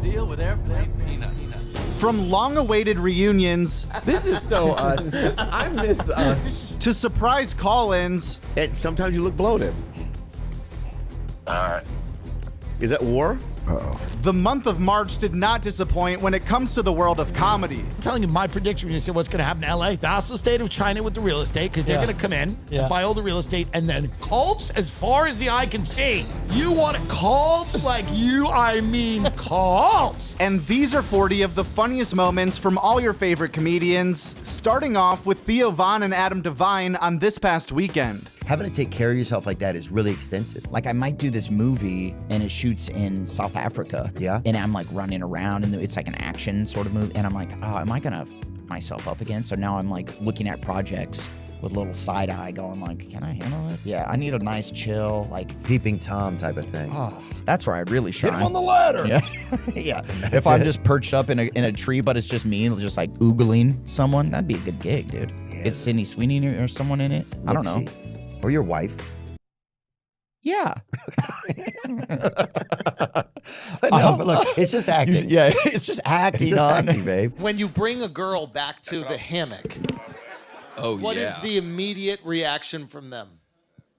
deal with airplane peanuts. From long-awaited reunions. This is so us. I miss us. To surprise call-ins. And sometimes you look bloated. All right. Is that war? Uh-oh. The month of March did not disappoint when it comes to the world of comedy. I'm telling you my prediction when you say what's going to happen in LA. That's the state of China with the real estate because they're going to come in and buy all the real estate and then cults as far as the eye can see. You want cults like you, I mean cults. And these are 40 of the funniest moments from all your favorite comedians, starting off with Theo Von and Adam Devine on This Past Weekend. Having to take care of yourself like that is really extensive. Like I might do this movie and it shoots in South Africa. Yeah. And I'm like running around and it's like an action sort of movie. And I'm like, oh, am I gonna f myself up again? So now I'm like looking at projects with a little side eye going like, can I handle it? Yeah, I need a nice chill, like Peeping Tom type of thing. oh, that's where I really shine. Get him on the ladder. Yeah. Yeah. If I'm just perched up in a tree, but it's just me, just like oogling someone, that'd be a good gig, dude. Yeah. It's Sydney Sweeney or someone in it. I don't know. Let's see. Or your wife. Yeah. But no, but look, it's just acting. Yeah, it's just acting, It's just on. acting, babe. When you bring a girl back to the hammock, what is the immediate reaction from them?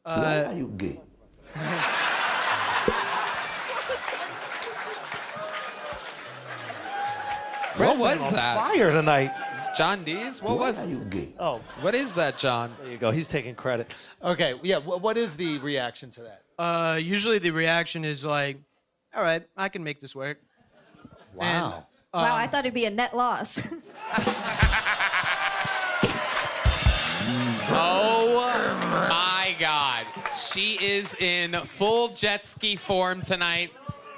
Why are you gay? What was that? Fire tonight. It's John D's? What Why was? are you gay? Oh, What is that, John? there you go. He's taking credit. Okay, yeah, what is the reaction to that? Usually the reaction is like, all right, I can make this work. Wow. Wow, I thought it'd be a net loss. Oh my God. She is in full jet ski form tonight.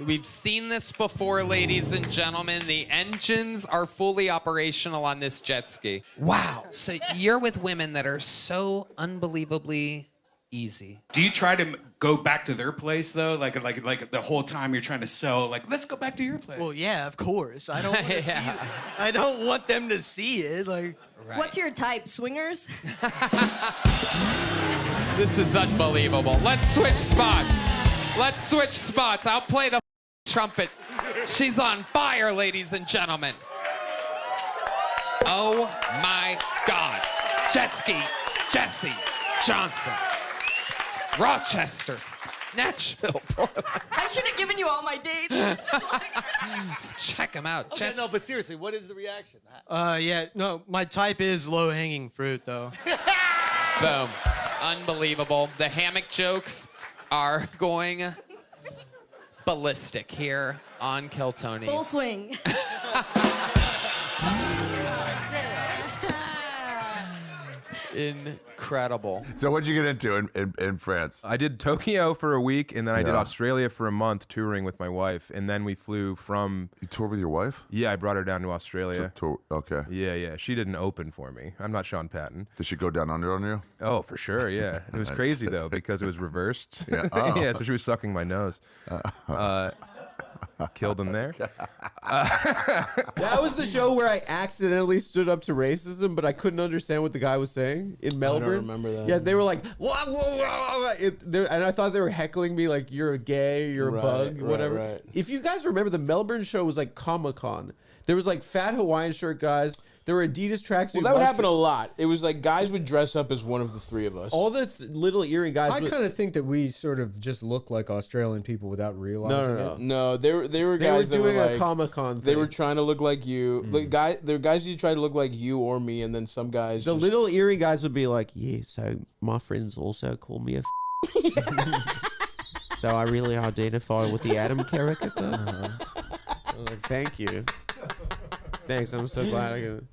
We've seen this before, ladies and gentlemen. The engines are fully operational on this jet ski. Wow. So you're with women that are so unbelievably easy. Do you try to go back to their place though? Like the whole time you're trying to sell, like, let's go back to your place. Well, yeah, of course. I don't want to see it. I don't want them to see it. Like, Right. What's your type? Swingers? This is unbelievable. Let's switch spots. Let's switch spots. I'll play the trumpet. She's on fire, ladies and gentlemen. Oh my God. Jet ski, Jesse Johnson, Rochester, Nashville, Portland. I should have given you all my dates. Check them out. Okay, no, but seriously, what is the reaction? yeah, no, my type is low-hanging fruit, though. Boom. Unbelievable. The hammock jokes are going ballistic here on Keltoni. Full swing. Incredible. So what'd you get into in France? I did Tokyo for a week, and then I did Yeah. Australia for a month touring with my wife, and then we flew from... You toured with your wife? Yeah, I brought her down to Australia. Okay. Yeah. She didn't open for me. I'm not Sean Patton. Did she go down under on you? Oh, for sure, yeah. It was Nice. crazy, though, because it was reversed. Yeah. Oh. Yeah, so she was sucking my nose. Killed him there. That was the show where I accidentally stood up to racism, but I couldn't understand what the guy was saying in Melbourne. I don't remember that. Yeah, they were like, wah, wah, wah, and I thought they were heckling me like, you're a gay, you're a bug, whatever. Right. If you guys remember, the Melbourne show was like Comic-Con. There was like fat Hawaiian shirt guys. There were Adidas tracksuits. Well, that would happen a lot. It was like guys would dress up as one of the three of us. All the little earring guys. I kind of think that we sort of just look like Australian people without realizing it. No, they were guys they that were doing were a like, Comic-Con They thing. were trying to look like you. Like there were guys who tried to look like you or me, and then some guys. The just, little earring guys would be like, yeah, so my friends also call me a so I really identify with the Adam character. I'm like, thank you. Thanks, I'm so glad I can.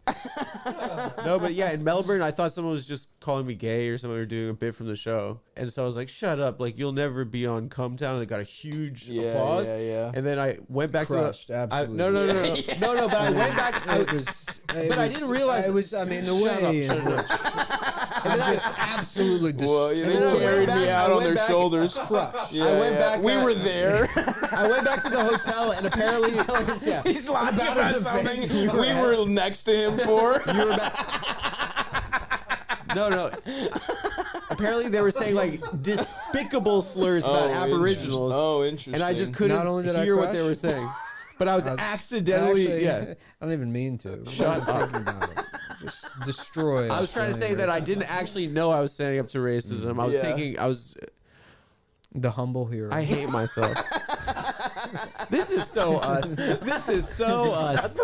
No, but yeah, in Melbourne, I thought someone was just calling me gay or something, or doing a bit from the show. And so I was like, shut up, like, you'll never be on Come Town. And I got a huge applause. Yeah. And then I went back Crushed, to absolutely. No, but I went back. I didn't realize it was, I mean, the way in which I just absolutely Well, they carried me out on their shoulders. crushed. Yeah, I went back. We were there. I went back to the hotel, and apparently, He's lying about something we were next to him for. You were back. No. Apparently, they were saying like despicable slurs about Aboriginals. Oh, interesting. And I just Not couldn't only did I hear what they crush, were saying. But I was accidentally. Actually, yeah. I don't even mean to. Shut up. Just destroy. I was trying to say that I didn't actually know I was standing up to racism. I was thinking I was the humble hero. I hate myself. This is so us. This is so us.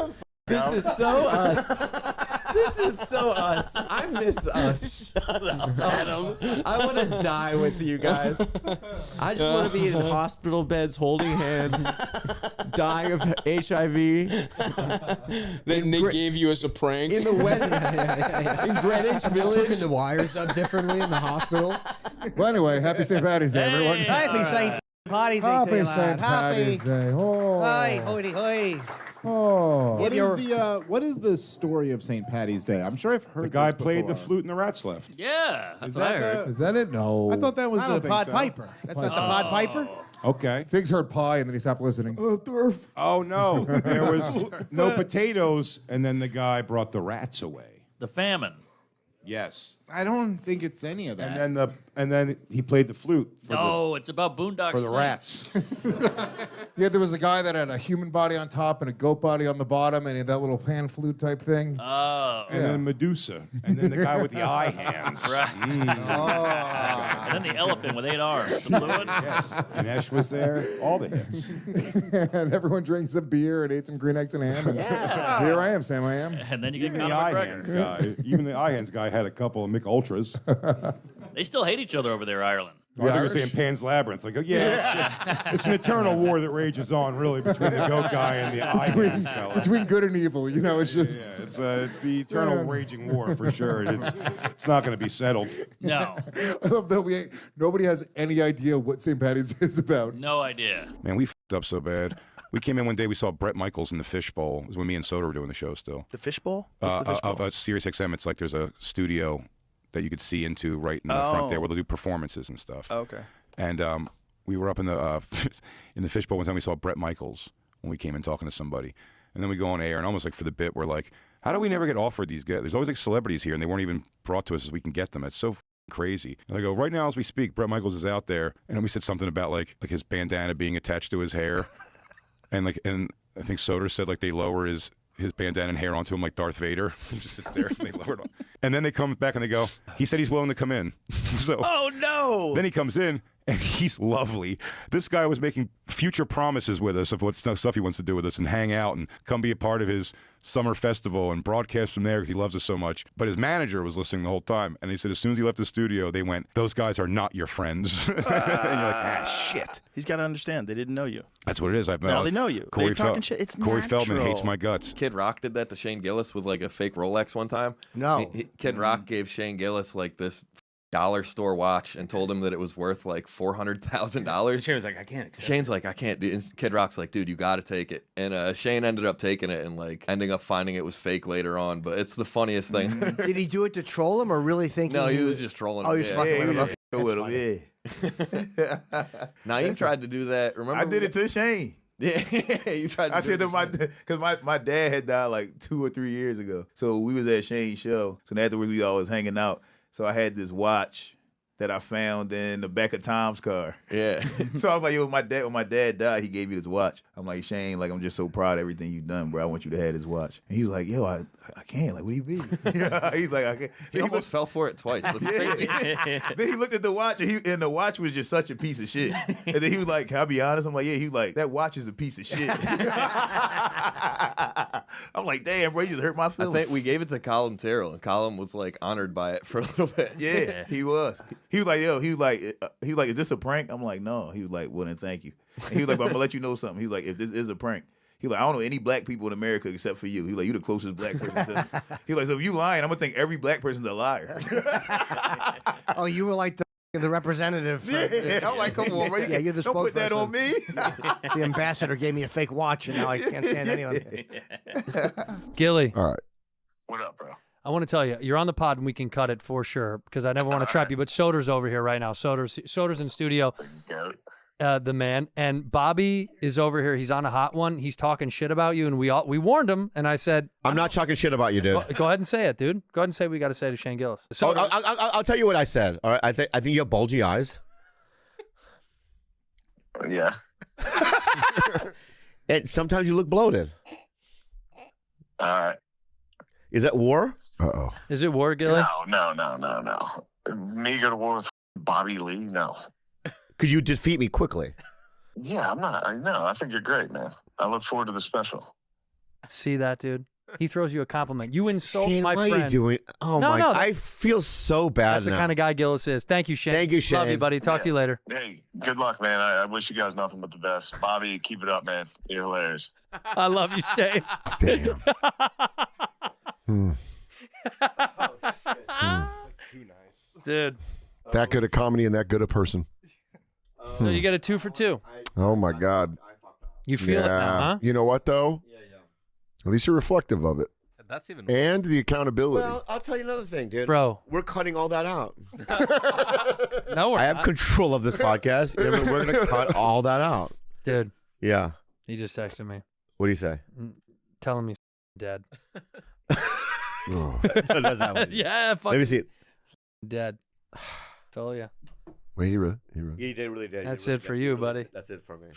This is so us. This is so us. I miss us. Shut up, Adam. I want to die with you guys. I just want to be in hospital beds holding hands, dying of HIV. Then they gave you as a prank. In the West, in Greenwich Village. Hooking the wires up differently in the hospital. Well, anyway, happy St. Patty's Day, everyone. Happy St. Patty's Day. Happy St. Patty's Day. Oh. Hi, hoity hoity. Oh. What is the story of St. Patty's Day? I'm sure I've heard The guy this played the before. flute and the rats left. Yeah, that's Is what I that heard. Is that it? No. I thought that was Oh, the Pied Piper. That's not the Pied Piper? Okay. Figs heard pie and then he stopped listening. Oh, no. There was no potatoes, and then the guy brought the rats away. The famine. Yes. I don't think it's any of that. And then he played the flute for No, it's about Boondock the Saints. rats. Yeah, there was a guy that had a human body on top and a goat body on the bottom, and he had that little pan flute type thing. Oh. And then Medusa. And then the guy with the eye hands. Right. And then the elephant with 8 arms. The blue one? Yes. And Ash was there. All the hits. And everyone drinks a beer and ate some green eggs and ham. And here I am, Sam. I am. And then you get Even the Conor eye McGregor. hands guy. Even the eye hands guy had a couple of Mick Ultras. They still hate each other over there, Ireland. I think you're saying Pan's Labyrinth. Like, it's an eternal war that rages on, really, between the goat guy and the eye hands fella. Between good and evil, you know, it's just... It's the eternal raging war, for sure. It's not going to be settled. No. I love that nobody has any idea what St. Patty's is about. No idea. Man, we f***ed up so bad. We came in one day, we saw Brett Michaels in the Fishbowl. It was when me and Soder were doing the show still. The Fishbowl? What's the Fishbowl? Of Sirius XM, it's like there's a studio that you could see into right in the front there where they'll do performances and stuff. Okay. And we were up in the in the Fishbowl one time. We saw Brett Michaels when we came in talking to somebody, and then we go on air and almost like for the bit, we're like, how do we never get offered these guys? There's always like celebrities here, and they weren't even brought to us as we can get them. It's so crazy. And I go, right now as we speak, Brett Michaels is out there, and then we said something about like his bandana being attached to his hair, and I think Soder said like they lower his bandana and hair onto him like Darth Vader. He just sits there and they lower it on. And then they come back and they go, he said he's willing to come in. So oh no! Then he comes in and he's lovely. This guy was making future promises with us of what stuff he wants to do with us and hang out and come be a part of his summer festival and broadcast from there because he loves us so much. But his manager was listening the whole time, and he said as soon as he left the studio, they went, "Those guys are not your friends." And you're like, shit. He's got to understand they didn't know you. That's what it is. Now they know you. They're talking shit. It's Corey Feldman natural. hates my guts. Kid Rock did that to Shane Gillis with like a fake Rolex one time. No. Kid Rock gave Shane Gillis like this dollar store watch and told him that it was worth like $400,000. Shane was like, I can't accept Shane's like, I can't do it. Kid Rock's like, dude, you got to take it. And Shane ended up taking it and like ending up finding it was fake later on. But it's the funniest thing. Did he do it to troll him or really think No, he was just trolling him. Oh, he was fucking with him. Naeem tried to do that. Remember? I did it to Shane. Yeah, you tried to I do said it that because my dad had died like 2 or 3 years ago. So we was at Shane's show. So afterwards we always hanging out. So I had this watch that I found in the back of Tom's car. Yeah. So I was like, yo, when my dad died, he gave me this watch. I'm like, Shane, like I'm just so proud of everything you've done, bro. I want you to have this watch. And he's like, yo, I can't. Like, what do you mean? He's like, I can't. He almost fell for it twice. That's crazy. Then he looked at the watch and the watch was just such a piece of shit. And then he was like, can I be honest? I'm like, yeah. He was like, that watch is a piece of shit. I'm like, damn, bro, you just hurt my I feelings. think we gave it to Colin Terrell, and Colin was like honored by it for a little bit. Yeah, he was. He was like, yo, he was like, is this a prank? I'm like, no. He was like, well, then thank you. And he was like, but I'm gonna let you know something. He was like, if this is a prank, he was like, I don't know any black people in America except for you. He was like, you the closest black person to me. He was like, so if you lying, I'm gonna think every black person's a liar. Oh, you were like the representative. Yeah, I'm like, come on, bro. Yeah, you're the don't put that spokesperson. on me. The ambassador gave me a fake watch, and now I can't stand anyone. Gilly. All right. What up, bro? I want to tell you, you're on the pod and we can cut it for sure because I never want to trap you. But Soder's over here right now. Soder's in studio, the man, and Bobby is over here. He's on a hot one. He's talking shit about you, and we warned him. And I said, I'm not talking shit about you, dude. Go ahead and say it, dude. Go ahead and say what we got to say to Shane Gillis. So I'll tell you what I said. All right, I think you have bulgy eyes. Yeah. And sometimes you look bloated. All right. Is that war? Uh-oh. Is it war, Gilly? No. Me go to war with Bobby Lee? No. Could you defeat me quickly? Yeah, I'm not. No, I think you're great, man. I look forward to the special. See that, dude? He throws you a compliment. You insult Shane, my why friend. are you doing? Oh No, my! no, I feel so bad That's now. the kind of guy Gillis is. Thank you, Shane. Thank you, Love you, Shane. buddy. Talk to you later. Hey, good luck, man. I wish you guys nothing but the best. Bobby, keep it up, man. You're hilarious. I love you, Shane. Damn. Dude. That good at comedy and that good a person. So you get a 2 for 2. Oh my God. You feel it now, huh? You know what though? At least you're reflective of it. That's even And the accountability. Well, I'll tell you another thing, dude. Bro. We're cutting all that out. No, we're I have not. control of this podcast. We're going to cut all that out. Dude. Yeah. He just texted me. What do you say? Telling me dead. That's not what Yeah, fuck. Let me see it. Dead. Told you. Wait, he really. He did really did. That's it for you, buddy. That's it for me.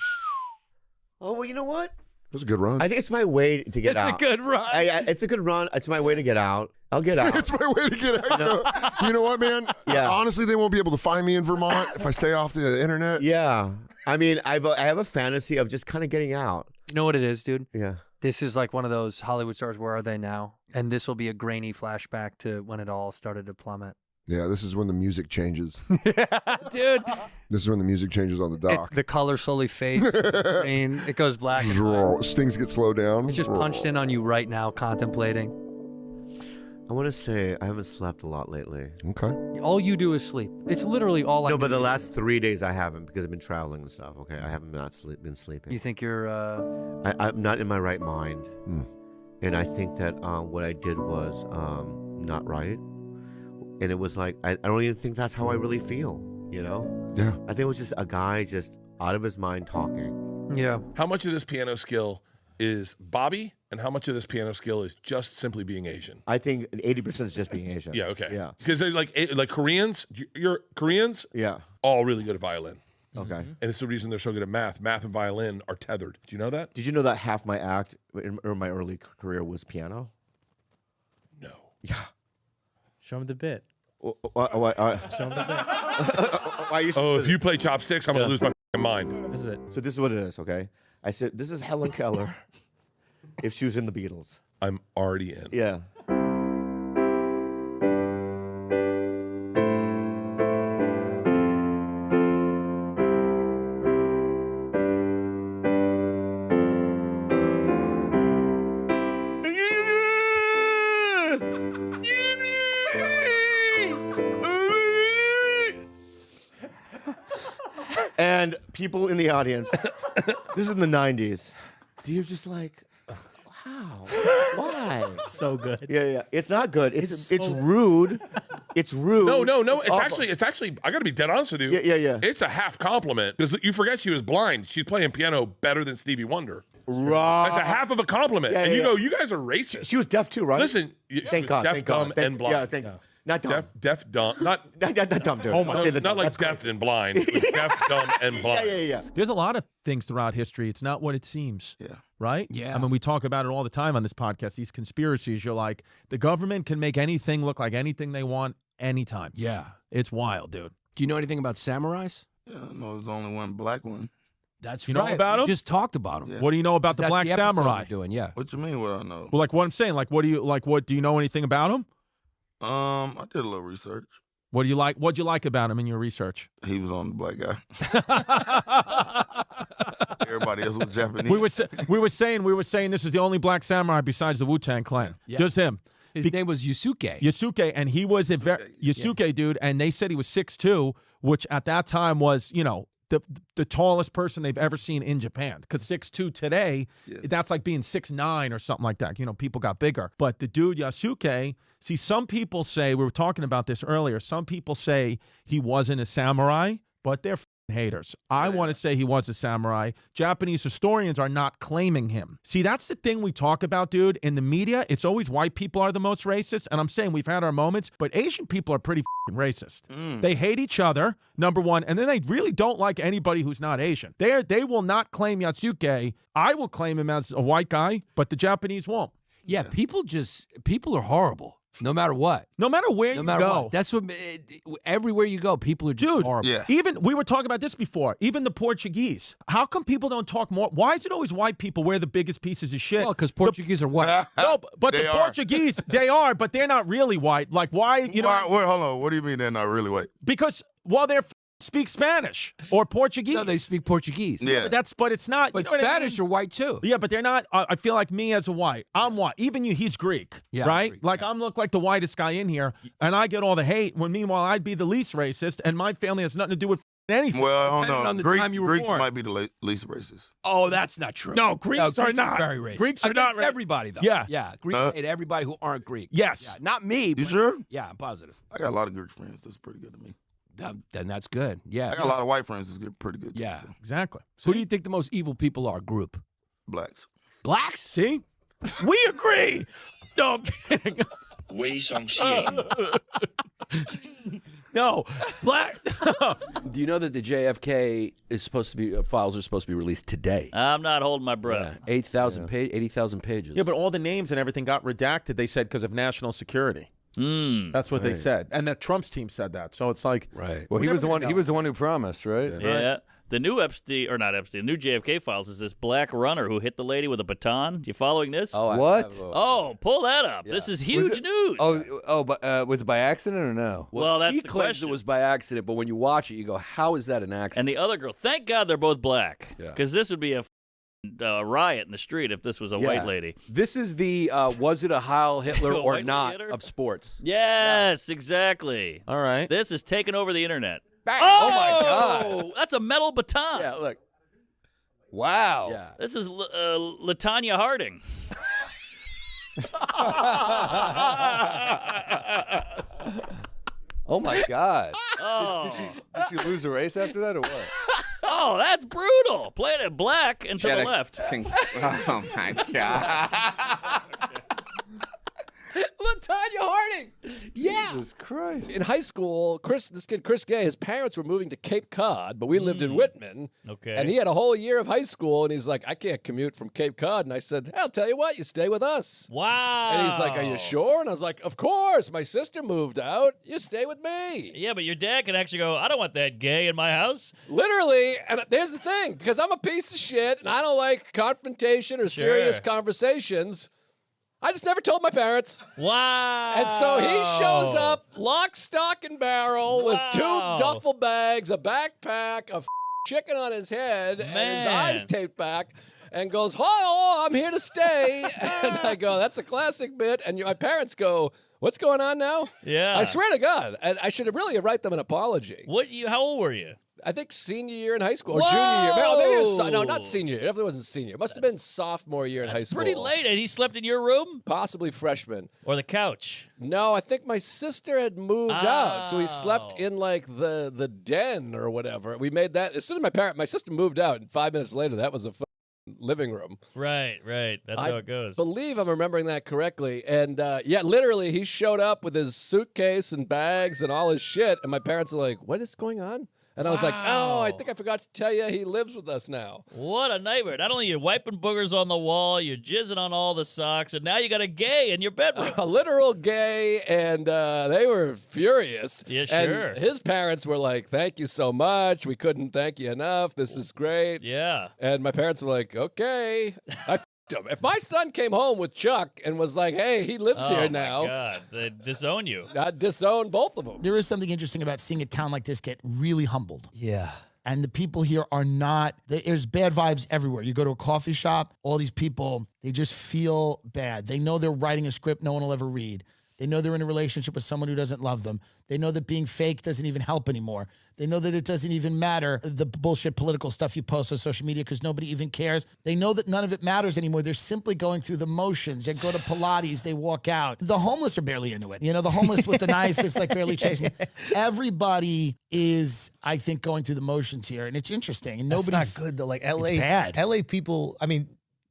Oh, well, you know what? It was a good run. I think it's my way to get It's out. a good run. It's a good run. It's my way to get out. I'll get out. It's my way to get out. You know what, man? Yeah. Honestly, they won't be able to find me in Vermont if I stay off the internet. Yeah. I mean, I have a fantasy of just kind of getting out. You know what it is, dude? Yeah. This is like one of those Hollywood stars. Where are they now? And this will be a grainy flashback to when it all started to plummet. Yeah, this is when the music changes. Dude. This is when the music changes on the dock. The color slowly fades. Green. It goes black. And black. Things get slowed down. It's just punched in on you right now, contemplating. I want to say I haven't slept a lot lately. Okay. All you do is sleep. It's literally all I No, do. but the last 3 days I haven't because I've been traveling and stuff. Okay, I haven't been sleeping. You think you're... I'm not in my right mind. And I think that what I did was not right. And it was like, I don't even think that's how I really feel, you know? Yeah. I think it was just a guy just out of his mind talking. Yeah. How much of this piano skill is Bobby, and how much of this piano skill is just simply being Asian? I think 80% is just being Asian. Yeah, okay. Yeah. Because they're like Koreans, you're Koreans? Yeah. All really good at violin. Okay. And it's the reason they're so good at math. Math and violin are tethered. Do you know that? Did you know that half my act in my early career was piano? No. Yeah. Show him the bit. Show him the bit. If you play chopsticks, I'm going to lose my f***ing mind. This is it. So this is what it is, okay? I said, this is Helen Keller if she was in the Beatles. I'm already in. Yeah. And people in the audience, this is in the 90s. You're just like, how? Why? So good. Yeah. It's not good. It's rude. It's rude. No. It's awful. actually. I got to be dead honest with you. Yeah. It's a half compliment because you forget she was blind. She's playing piano better than Stevie Wonder. Right. That's a half of a compliment. Yeah, and you yeah. go, you guys are racist. She was deaf too, right? Listen, thank God. deaf, thank dumb, God. and blind. Yeah, thank God. Not dumb. Deaf, dumb, not dumb, dude. Oh my! I'll say the Not dumb. like That's deaf crazy. and blind. But deaf, dumb, and blind. Yeah. There's a lot of things throughout history. It's not what it seems. Yeah. Right? Yeah. I mean, we talk about it all the time on this podcast. These conspiracies, you're like, the government can make anything look like anything they want anytime. Yeah. It's wild, dude. Do you know anything about samurais? Yeah, no, there's only one black one. That's You know right. about We him? just talked about him. What do you know about the That's Black the episode Samurai? we're doing, yeah. What you mean? What I know? Well, like what I'm saying, like what do you know anything about him? I did a little research. What do you like? What'd you like about him in your research? He was on the black guy. Everybody else was Japanese. We were saying this is the only black samurai besides the Wu-Tang Clan. Yeah. Just him. His name was Yusuke. Yusuke, and he was a Yusuke dude, and they said he was 6'2", which at that time was, you know, the tallest person they've ever seen in Japan. Because 6'2" today, that's like being 6'9" or something like that. You know, people got bigger. But the dude Yusuke, see, some people say, we were talking about this earlier, some people say he wasn't a samurai, but they're haters. I want to say he was a samurai. Japanese historians are not claiming him. See, that's the thing we talk about, dude. In the media, it's always white people are the most racist. And I'm saying we've had our moments, but Asian people are pretty racist. They hate each other, number one, and then they really don't like anybody who's not Asian. They will not claim Yatsuke. I will claim him as a white guy, but the Japanese won't. Yeah, people are horrible. No matter what. No matter where you go. What. That's what, everywhere you go, people are just horrible. Even, we were talking about this before, even the Portuguese. How come people don't talk more? Why is it always white people wear the biggest pieces of shit? Well, because Portuguese are white. No, but the Portuguese, they are, but they're not really white. Like, why, you know? Wait, hold on. What do you mean they're not really white? Because, well, they're speak Spanish or Portuguese. No, they speak Portuguese. Yeah. But it's not. But you know what I Spanish mean? are white too. Yeah, but they're not. I feel like me as a white. I'm white. Even you, he's Greek. Yeah, right? Greek, like, I'm look like the whitest guy in here, and I get all the hate, when meanwhile I'd be the least racist, and my family has nothing to do with anything. Well, I don't on know. the time you were Greeks born. might be the least racist. Oh, that's not true. No, Greeks are not. Very racist. Greeks are not Against everybody, though. Yeah. Yeah. Greeks hate everybody who aren't Greek. Yes. Yeah, not me. You sure? Yeah, I'm positive. I got a lot of Greek friends. That's pretty good to me. Then that's good. Yeah. I got a lot of white friends that's pretty good too. Yeah. Exactly. Who do you think the most evil people are? Group. Blacks. Blacks? See? We agree. No, I'm kidding. No, black. Do you know that the JFK is supposed to be files are supposed to be released today? I'm not holding my breath. 80,000 pages. Yeah, but all the names and everything got redacted, they said, because of national security. That's what they said. And that Trump's team said that. So it's like, right. Well, he was the one who promised, right? Yeah. The new Epstein, or not Epstein, the new JFK files is this black runner who hit the lady with a baton. You following this? Oh, what? Oh, pull that up. This is huge news. But was it by accident or no? Well, that's he the claims question. it was by accident, but when you watch it, you go, how is that an accident? And the other girl, thank God they're both black. Yeah. Because this would be a riot in the street if this was a white lady. This is the was it a Heil Hitler or White not theater? of sports. Yes, exactly. All right. This is taking over the internet. Oh, my God. That's a metal baton. Yeah, look. Wow. Yeah. This is Latanya Harding. Oh my God. Oh. Did she lose a race after that or what? Oh, that's brutal. Played it black and to the left. Oh my God. Latanya Harding. Yeah. Jesus Christ. In high school, this kid Chris Gay, his parents were moving to Cape Cod, but we lived in Whitman. Okay. And he had a whole year of high school, and he's like, I can't commute from Cape Cod. And I said, I'll tell you what, you stay with us. Wow. And he's like, are you sure? And I was like, of course. My sister moved out. You stay with me. Yeah, but your dad can actually go, I don't want that gay in my house. Literally, and there's the thing, because I'm a piece of shit, and I don't like confrontation or serious conversations. I just never told my parents. Wow. And so he shows up, lock, stock, and barrel, with 2 duffel bags, a backpack, a chicken on his head, and his eyes taped back, and goes, "Oh, I'm here to stay." And I go, "That's a classic bit." And my parents go, "What's going on now?" Yeah. I swear to God. And I should have really write them an apology. How old were you? I think senior year in high school, or junior year. Well, maybe it was, no, not senior year. It definitely wasn't senior. It must have been sophomore year in high school. Pretty late, and he slept in your room? Possibly freshman. Or the couch? No, I think my sister had moved out, so we slept in like the den or whatever. We made that as soon as my sister moved out, and 5 minutes later, that was a living room. Right. That's how it goes. I believe I'm remembering that correctly. And yeah, literally, he showed up with his suitcase and bags and all his shit, and my parents are like, "What is going on?" And I was like, "Oh, I think I forgot to tell you, he lives with us now." What a nightmare. Not only you're wiping boogers on the wall, you're jizzing on all the socks, and now you got a gay in your bedroom. A literal gay, and they were furious. Yeah, sure. And his parents were like, "Thank you so much. We couldn't thank you enough. This is great." Yeah. And my parents were like, "Okay." I f***ed him. If my son came home with Chuck and was like, "Hey, he lives here now." Oh, my God. They'd disown you. I'd disown both of them. There is something interesting about seeing a town like this get really humbled. Yeah. And the people here are not, there's bad vibes everywhere. You go to a coffee shop, all these people, they just feel bad. They know they're writing a script no one will ever read. They know they're in a relationship with someone who doesn't love them. They know that being fake doesn't even help anymore. They know that it doesn't even matter, the bullshit political stuff you post on social media, because nobody even cares. They know that none of it matters anymore. They're simply going through the motions. They go to Pilates, they walk out. The homeless are barely into it. You know, the homeless with the knife is like barely chasing it. Everybody is, I think, going through the motions here, and it's interesting. And That's nobody not good though. Like LA, it's bad. LA people, I mean,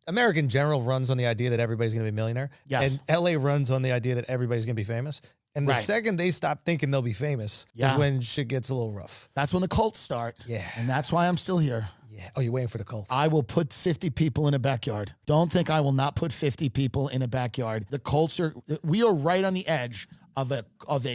America in general runs on the idea that everybody's going to be a millionaire. Yes. And LA runs on the idea that everybody's going to be famous. And the Right. second they stop thinking they'll be famous Yeah. is when shit gets a little rough. That's when the cults start. Yeah. And that's why I'm still here. Yeah. Oh, you're waiting for the cults. I will put 50 people in a backyard. Don't think I will not put 50 people in a backyard. The cults we are right on the edge of a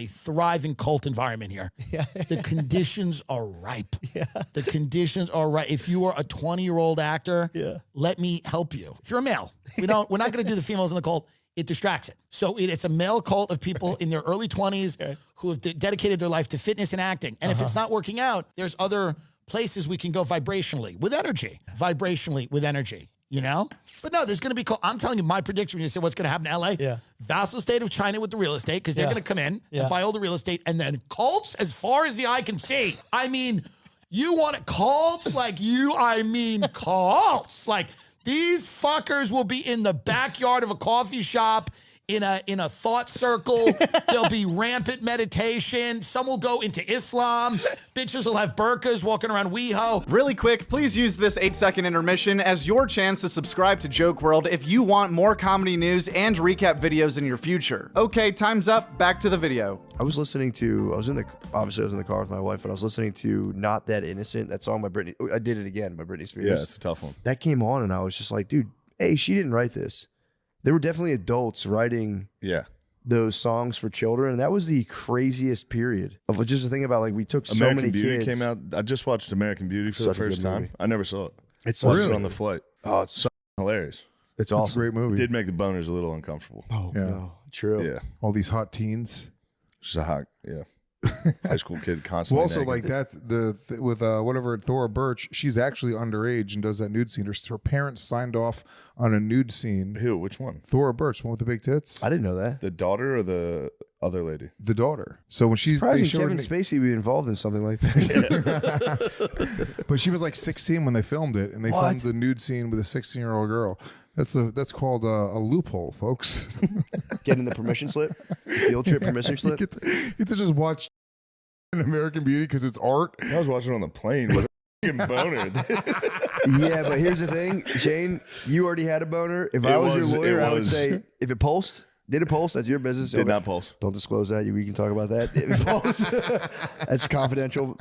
thriving cult environment here. Yeah. The conditions are ripe. Yeah. The conditions are right. If you are a 20-year-old actor, let me help you. If you're a male, we're not going to do the females in the cult. It distracts it. So it's a male cult of people in their early 20s who have dedicated their life to fitness and acting. And if it's not working out, there's other places we can go vibrationally with energy. Vibrationally with energy, you know? But no, there's going to be, I'm telling you my prediction when you say what's going to happen in LA. Yeah. Vassal state of China with the real estate, because they're going to come in and buy all the real estate. And then cults as far as the eye can see. I mean, you want it, cults like cults. Like, these fuckers will be in the backyard of a coffee shop in a thought circle. There'll be rampant meditation. Some will go into Islam. Bitches will have burqas walking around WeHo. Really quick, please use this 8-second intermission as your chance to subscribe to Joke World if you want more comedy news and recap videos in your future. Okay, time's up. Back to the video. I was in the car with my wife, and I was listening to Not That Innocent, that song by Britney. I Did It Again by Britney Spears. Yeah, it's a tough one. That came on, and I was just like, dude, A, she didn't write this. There were definitely adults writing those songs for children, and that was the craziest period of just the thing about, like, we took so American many Beauty kids. came out. I just watched American Beauty for the first time. I never saw it. It's watched really it on the flight. Oh, it's so hilarious. It's awesome. It's a great movie. It did make the boners a little uncomfortable. Oh, Yeah. no. True. Yeah. All these hot teens. Just a hot, high school kid Well, constantly. also, nagging. like, that's with whatever, Thora Birch, she's actually underage and does that nude scene. Her parents signed off on a nude scene. Who? Which one? Thora Birch, one with the big tits. I didn't know that. The daughter or the other lady? The daughter. So when she's Surprising Kevin Spacey be involved in something like that. But she was like 16 when they filmed it, and they filmed the nude scene with a 16-year-old girl. That's called a loophole, folks. Getting the permission slip, field trip permission slip. You get to just watch an American Beauty because it's art. I was watching on the plane with a boner. Yeah, but here's the thing, Shane. You already had a boner. If I was your lawyer, I would say if it pulsed. Did it pulse? That's your business. Did not pulse. Don't disclose that. We can talk about that. If it pulsed, that's confidential.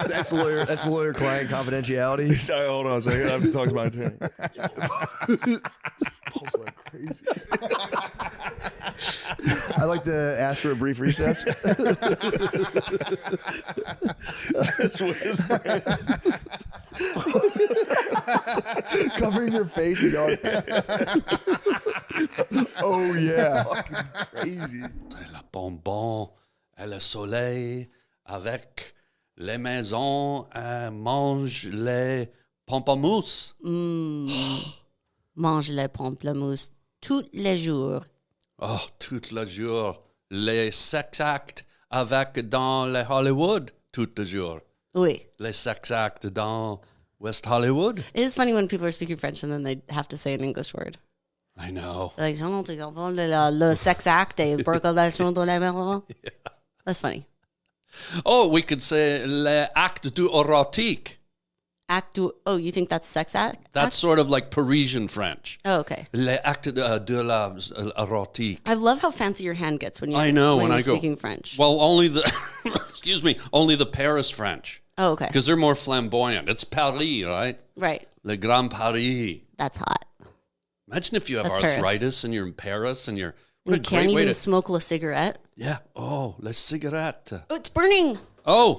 That's lawyer-client confidentiality. Hold on a second. I have to talk to my attorney. Pulse like crazy. I'd like to ask for a brief recess. Covering your face and going, oh yeah. Fucking crazy. Le bonbon et le soleil avec les maisons mange les pamplemousses. Mange les pamplemousses tous les jours. Oh, tout le jour. Les sex acts avec dans les Hollywood tout le jour. Oui. Les sex acts dans West Hollywood. It is funny when people are speaking French and then they have to say an English word. I know. Like, le sex act et That's funny. Oh, we could say les actes du erotique. Oh, you think that's sex act? That's sort of like Parisian French. Oh, okay. Les actes de la erotique. I love how fancy your hand gets when I know when I you're go speaking French. Well, only the excuse me, only the Paris French. Oh, okay. Because they're more flamboyant. It's Paris, right? Right. Le Grand Paris. That's hot. Imagine if you have That's arthritis Paris. and you're in Paris and you're. You can't even smoke a cigarette. Yeah. Oh, la cigarette. Oh, it's burning. Oh.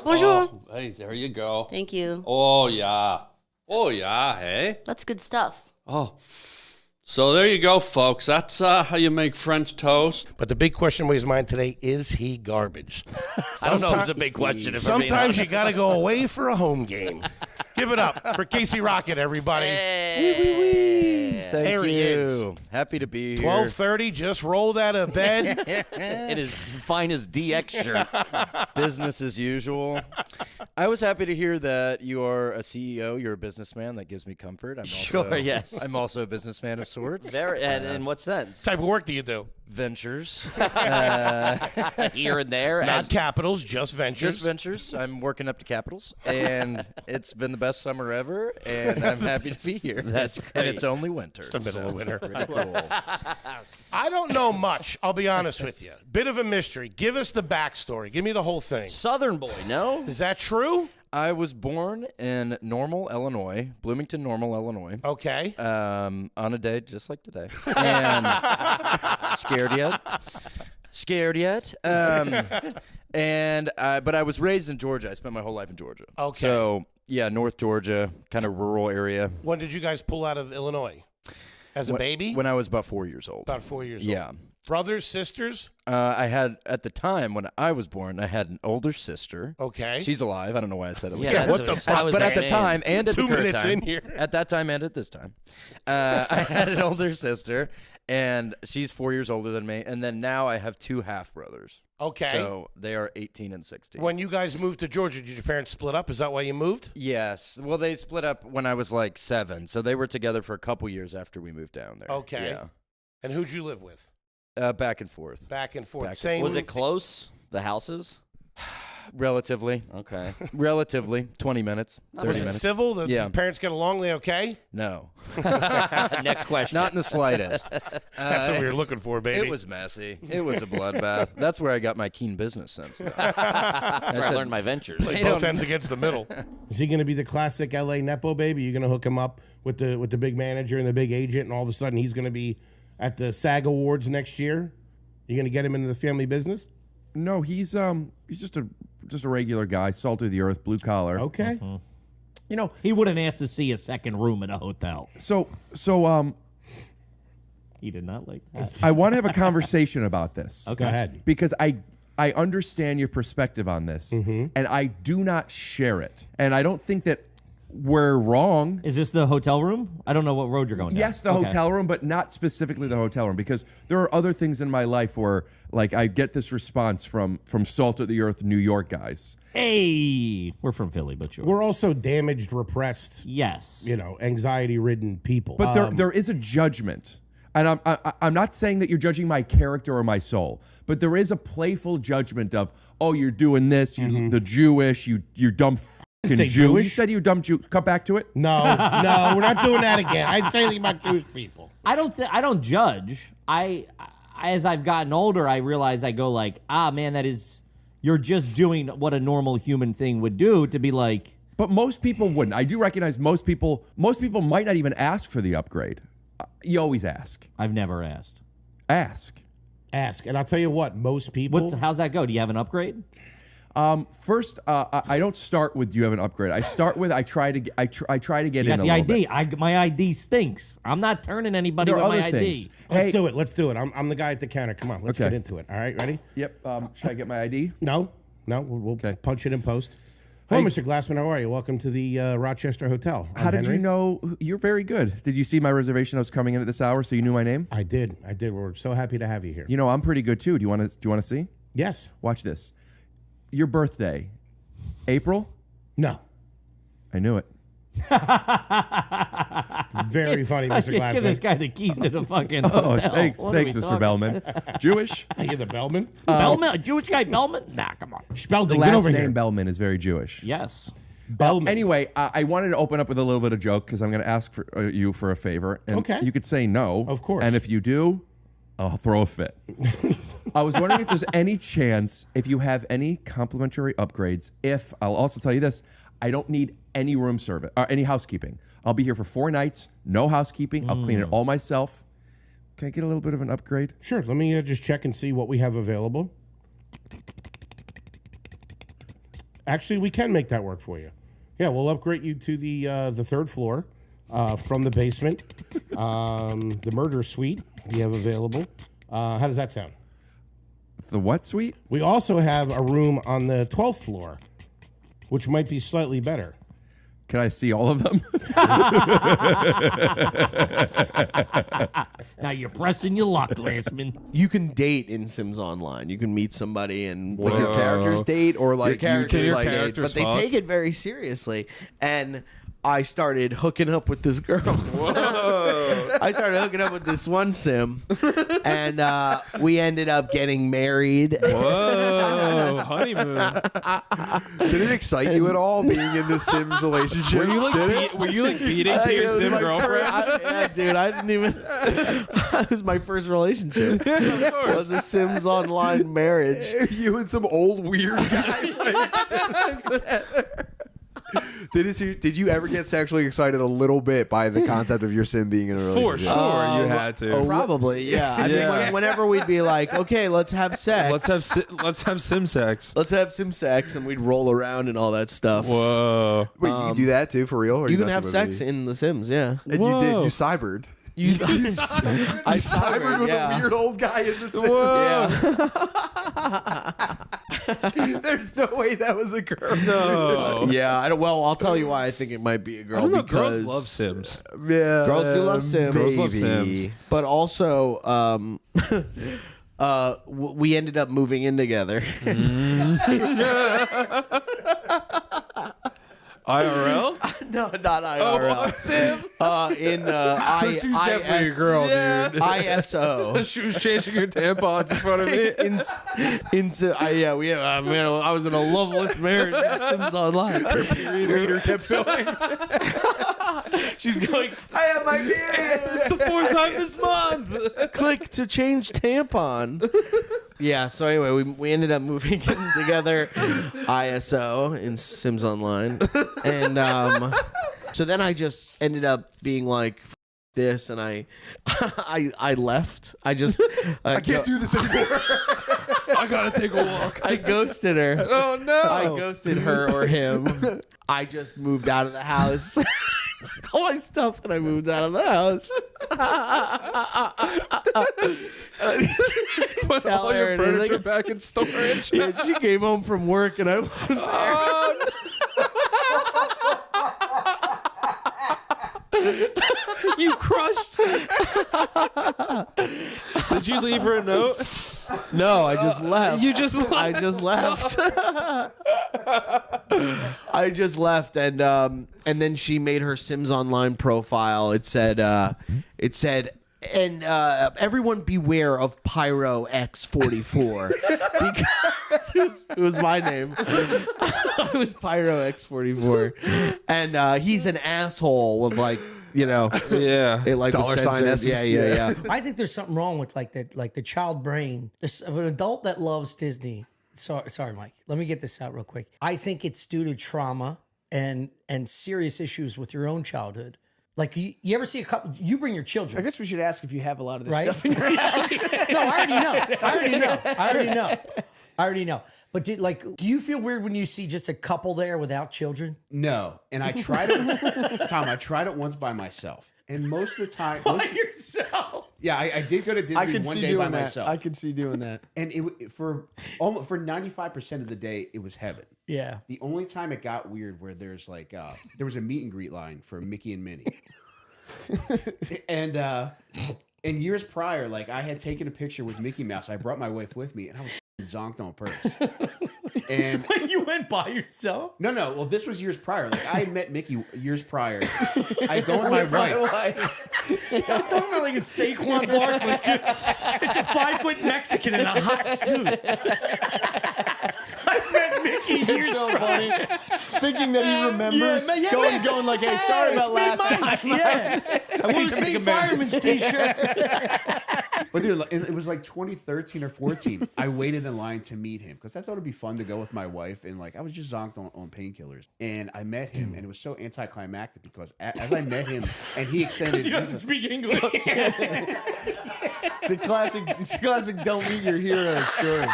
Bonjour. Oh, hey, there you go. Thank you. Oh, yeah. Oh, yeah, hey? That's good stuff. Oh. So there you go, folks. That's how you make French toast. But the big question on his mind today, is he garbage? I don't know if it's a big question. If I'm being Sometimes you honest. got to go away for a home game. Give it up for Casey Rocket, everybody. Hey. Thank There he is. you. Happy to be here. 12:30, just rolled out of bed. In his finest DX shirt. Business as usual. I was happy to hear that you are a CEO. You're a businessman. That gives me comfort. Yes. I'm also a businessman of sorts. In what sense? What type of work do you do? Ventures. Here and there. Not capitals, just ventures. Just ventures. I'm working up to capitals. And it's been the best summer ever. And I'm happy to be here. That's great. And it's only winter. It's the middle of winter. Pretty cool. I don't know much. I'll be honest with you. Bit of a mystery. Give us the backstory. Give me the whole thing. Southern boy, no? Is that true? I was born in Normal, Illinois, Bloomington, Normal, Illinois. Okay. On a day just like today. And scared yet. But I was raised in Georgia. I spent my whole life in Georgia. Okay. So, yeah, North Georgia, kind of rural area. When did you guys pull out of Illinois? As a baby? When I was about 4 years old. About 4 years old. Yeah. Brothers, sisters? I had, at the time when I was born, I had an older sister. Okay. She's alive. I don't know why I said it. Yeah, what the fuck? But at the time and at 2 the current minutes time, in here. at that time and at this time, I had an older sister, and she's 4 years older than me. And then now I have 2 half brothers. Okay. So they are 18 and 16. When you guys moved to Georgia, did your parents split up? Is that why you moved? Yes. Well, they split up when I was like 7. So they were together for a couple years after we moved down there. Okay. Yeah. And who'd you live with? Back and forth. Back and forth. Back Same. and Was forth. it close? The houses? Relatively. Okay. Relatively. 20 minutes. 30 Was it minutes. civil? The Yeah. parents get along? They okay? No. Next question. Not in the slightest. That's what we were looking for, baby. It was messy. It was a bloodbath. That's where I got my keen business sense. That's where I learned my ventures. Play both ends against the middle. Is he going to be the classic LA Nepo baby? You're going to hook him up with the big manager and the big agent, and all of a sudden he's going to be at the SAG Awards next year? You're going to get him into the family business? No, he's just a regular guy, salt of the earth, blue collar. Okay. You know, he wouldn't ask to see a second room at a hotel. So He did not like that. I want to have a conversation about this. Okay. Go ahead. Because I understand your perspective on this, and I do not share it. And I don't think that we're wrong. Is this the hotel room? I don't know what road you're going down. Yes, the hotel room, but not specifically the hotel room, because there are other things in my life where, like, I get this response from salt of the earth New York guys. Hey, we're from Philly, but sure. We're also damaged, repressed, yes, anxiety-ridden people. But there is a judgment. And I'm not saying that you're judging my character or my soul, but there is a playful judgment of, oh, you're doing this, you the Jewish, you dumb Say Jew. Jewish? You said you dumb Jew. Come back to it. No, we're not doing that again. I didn't say anything about Jewish people. I don't judge. As I've gotten older, I realize I go like, man, you're just doing what a normal human thing would do to be like. But most people wouldn't. I do recognize most people might not even ask for the upgrade. You always ask. I've never asked. Ask. And I'll tell you what, most people. How's that go? Do you have an upgrade? First, I don't start with do you have an upgrade. I start with I try to get You in got a the little ID. bit. My ID stinks. I'm not turning anybody There with are my other ID. things. Let's do it. Let's do it. I'm the guy at the counter. Come on, let's Okay. get into it. All right, ready? Yep. Should I get my ID? No. We'll punch it in post. Hello, Mr. Glassman. How are you? Welcome to the Rochester Hotel. I'm How did Henry. you know? You're very good. Did you see my reservation? I was coming in at this hour, so you knew my name. I did. We're so happy to have you here. You know, I'm pretty good too. Do you want to see? Yes. Watch this. Your birthday, April? No. I knew it. Very funny, Mr. Glassman. Give this guy the keys to the fucking Oh, hotel. thanks, What are we Mr. talking Bellman. about? Jewish? You're the Bellman? Bellman? A Jewish guy, Bellman? Nah, come on. The Spelden, get last over name here. Bellman is very Jewish. Yes. Bellman. Anyway, I wanted to open up with a little bit of joke because I'm going to ask for you for a favor. And Okay. you could say no. Of course. And if you do, I'll throw a fit. I was wondering if there's any chance, if you have any complimentary upgrades, I'll also tell you this, I don't need any room service or any housekeeping. I'll be here for 4 nights, no housekeeping. I'll clean it all myself. Can I get a little bit of an upgrade? Sure. Let me just check and see what we have available. Actually, we can make that work for you. Yeah, we'll upgrade you to the 3rd floor from the basement. The murder suite we have available. How does that sound? The what suite? We also have a room on the 12th floor, which might be slightly better. Can I see all of them? Now you're pressing your luck, Glassman. You can date in Sims Online. You can meet somebody and Like your characters date, or like your characters, your like, characters but they take it very seriously. And I started hooking up with this girl. I started hooking up with this one sim, and we ended up getting married. Whoa, honeymoon. Did it excite you at all being in the Sims relationship? Were you like beating to your sim girlfriend? Yeah, dude, I didn't even. That was my first relationship. It was a Sims Online marriage. You and some old weird guy. Did you ever get sexually excited a little bit by the concept of your sim being in a relationship? For sure, you had to. Probably, yeah. I mean, whenever we'd be like, okay, let's have sex. Let's have sim sex. Let's have sim sex, and we'd roll around and all that stuff. Whoa. Wait, you can do that too, for real? Or You are can have messing with sex me? in The Sims, yeah. And you did. You cybered. I cybered with a weird old guy in the Sims. Yeah. There's no way that was a girl. No. Yeah, I don't. Well, I'll tell you why I think it might be a girl. I don't know, because girls love Sims. Yeah, girls do love Sims. Girls love Sims. But also, we ended up moving in together. IRL? No, not IRL. Sim? So she's definitely a girl, dude. ISO. She was changing her tampons in front of me. I was in a loveless marriage in Sims Online. Reader kept filling. She's going, I have my period. It's the 4th time this month. Click to change tampon. Yeah, so anyway, we ended up moving in together, ISO, in Sims Online. And so then I just ended up being like, this, and I left. I just I can't do this anymore. I gotta take a walk. I ghosted her. Oh no! I ghosted her or him. I just moved out of the house. Took all my stuff and I moved out of the house. Put all your furniture back in storage. Yeah, she came home from work and I wasn't there. Oh, no. You crushed her. Did you leave her a note? No, I just left. You just left. I just left. I just left, and then she made her Sims Online profile. It said, and everyone beware of Pyro X44 because it was my name. It was Pyro X44, and he's an asshole with like. You know, yeah, it like dollar sign S's. Yeah. I think there's something wrong with like the child brain of an adult that loves Disney. Sorry, Mike. Let me get this out real quick. I think it's due to trauma and serious issues with your own childhood. Like you ever see a couple? You bring your children. I guess we should ask if you have a lot of this Right? stuff in your house. No, I already know. But do you feel weird when you see just a couple there without children? No, and I tried it. Tom, I tried it once by myself, and most of the time, yourself. Yeah, I did go to Disney I can one see day doing by that. myself. I could see doing that. And for 95% of the day, it was heaven. Yeah. The only time it got weird where there's like there was a meet and greet line for Mickey and Minnie, and years prior, like I had taken a picture with Mickey Mouse. I brought my wife with me, and I was zonked on purse. And when you went by yourself? No. Well, this was years prior. Like I had met Mickey years prior. I go with my wife. Stop talking about like it's Saquon Barkley. It's a 5-foot Mexican in a hot suit. I met Mickey years funny. Thinking that he remembers going like, hey, sorry about last time. Yeah. I wore the same fireman's t-shirt. But dude, it was like 2013 or 14. I waited in line to meet him because I thought it'd be fun to go with my wife, and like I was just zonked on painkillers. And I met him, and it was so anticlimactic because as I met him, and he extended. He doesn't speak English. It's a classic. Don't meet your hero story.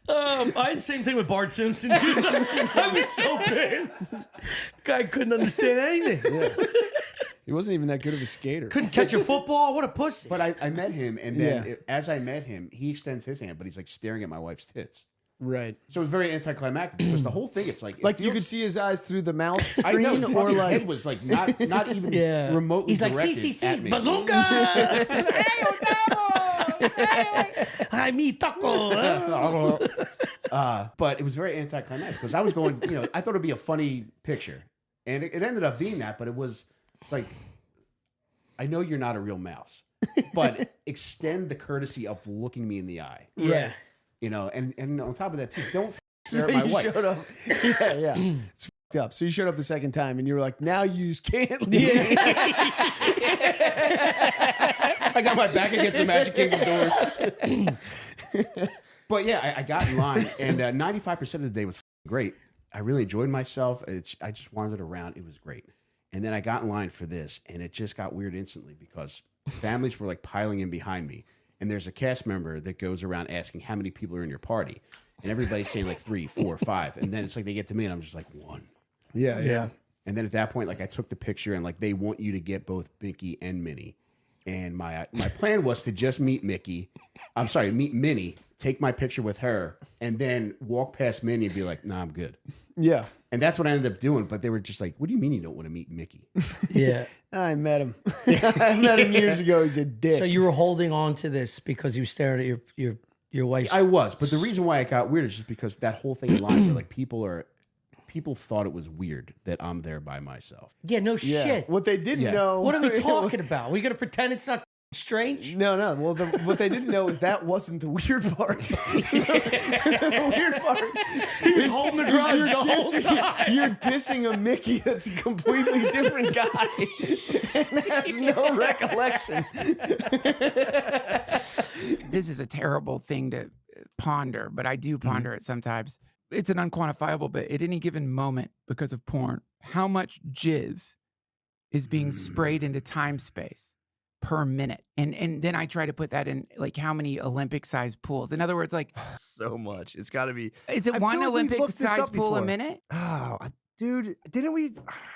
I had the same thing with Bart Simpson, dude. I was so pissed. Guy couldn't understand anything. Yeah. He wasn't even that good of a skater. Couldn't catch a football. What a pussy. But I met him, and then as I met him, he extends his hand, but he's like staring at my wife's tits. Right. So it was very anticlimactic because the whole thing, it's like you could see his eyes through the mouth screen, I know, his or like head was like not even remotely. He's like, directed at me. bazooka! I me taco. But it was very anticlimactic because I was going, I thought it'd be a funny picture, and it ended up being that. But it's like, I know you're not a real mouse, but extend the courtesy of looking me in the eye. Yeah. And on top of that too, don't stare at my wife. Showed up. Yeah. It's fucked up. So you showed up the second time, and you were like, "Now you can't leave." Yeah. I got my back against the Magic Kingdom doors. But yeah, I got in line, and 95% of the day was great. I really enjoyed myself. I just wandered around. It was great. And then I got in line for this, and it just got weird instantly because families were like piling in behind me. And there's a cast member that goes around asking how many people are in your party. And everybody's saying like 3, 4, 5. And then it's like they get to me, and I'm just like, 1. Yeah. And then at that point, like I took the picture, and like they want you to get both Mickey and Minnie. And my plan was to just meet Minnie, take my picture with her, and then walk past Minnie and be like, nah, I'm good. Yeah. And that's what I ended up doing. But they were just like, what do you mean you don't want to meet Mickey? Yeah. I met him. I met him years ago. He's a dick. So you were holding on to this because you stared at your wife's. I was. But the reason why it got weird is just because that whole thing in line where like people thought it was weird that I'm there by myself. Yeah, no shit. What they didn't know. What are we talking about? We gonna pretend it's not strange? No. Well, what they didn't know is that wasn't the weird part. The weird part. He was holding the grudge the whole time. You're dissing a Mickey that's a completely different guy and has no recollection. This is a terrible thing to ponder, but I do ponder it sometimes. It's an unquantifiable, but at any given moment, because of porn, how much jizz is being sprayed into time space per minute? And then I try to put that in like how many Olympic-sized pools. In other words, like so much. It's got to be. Is it one Olympic-sized pool a minute? Oh, dude, didn't we?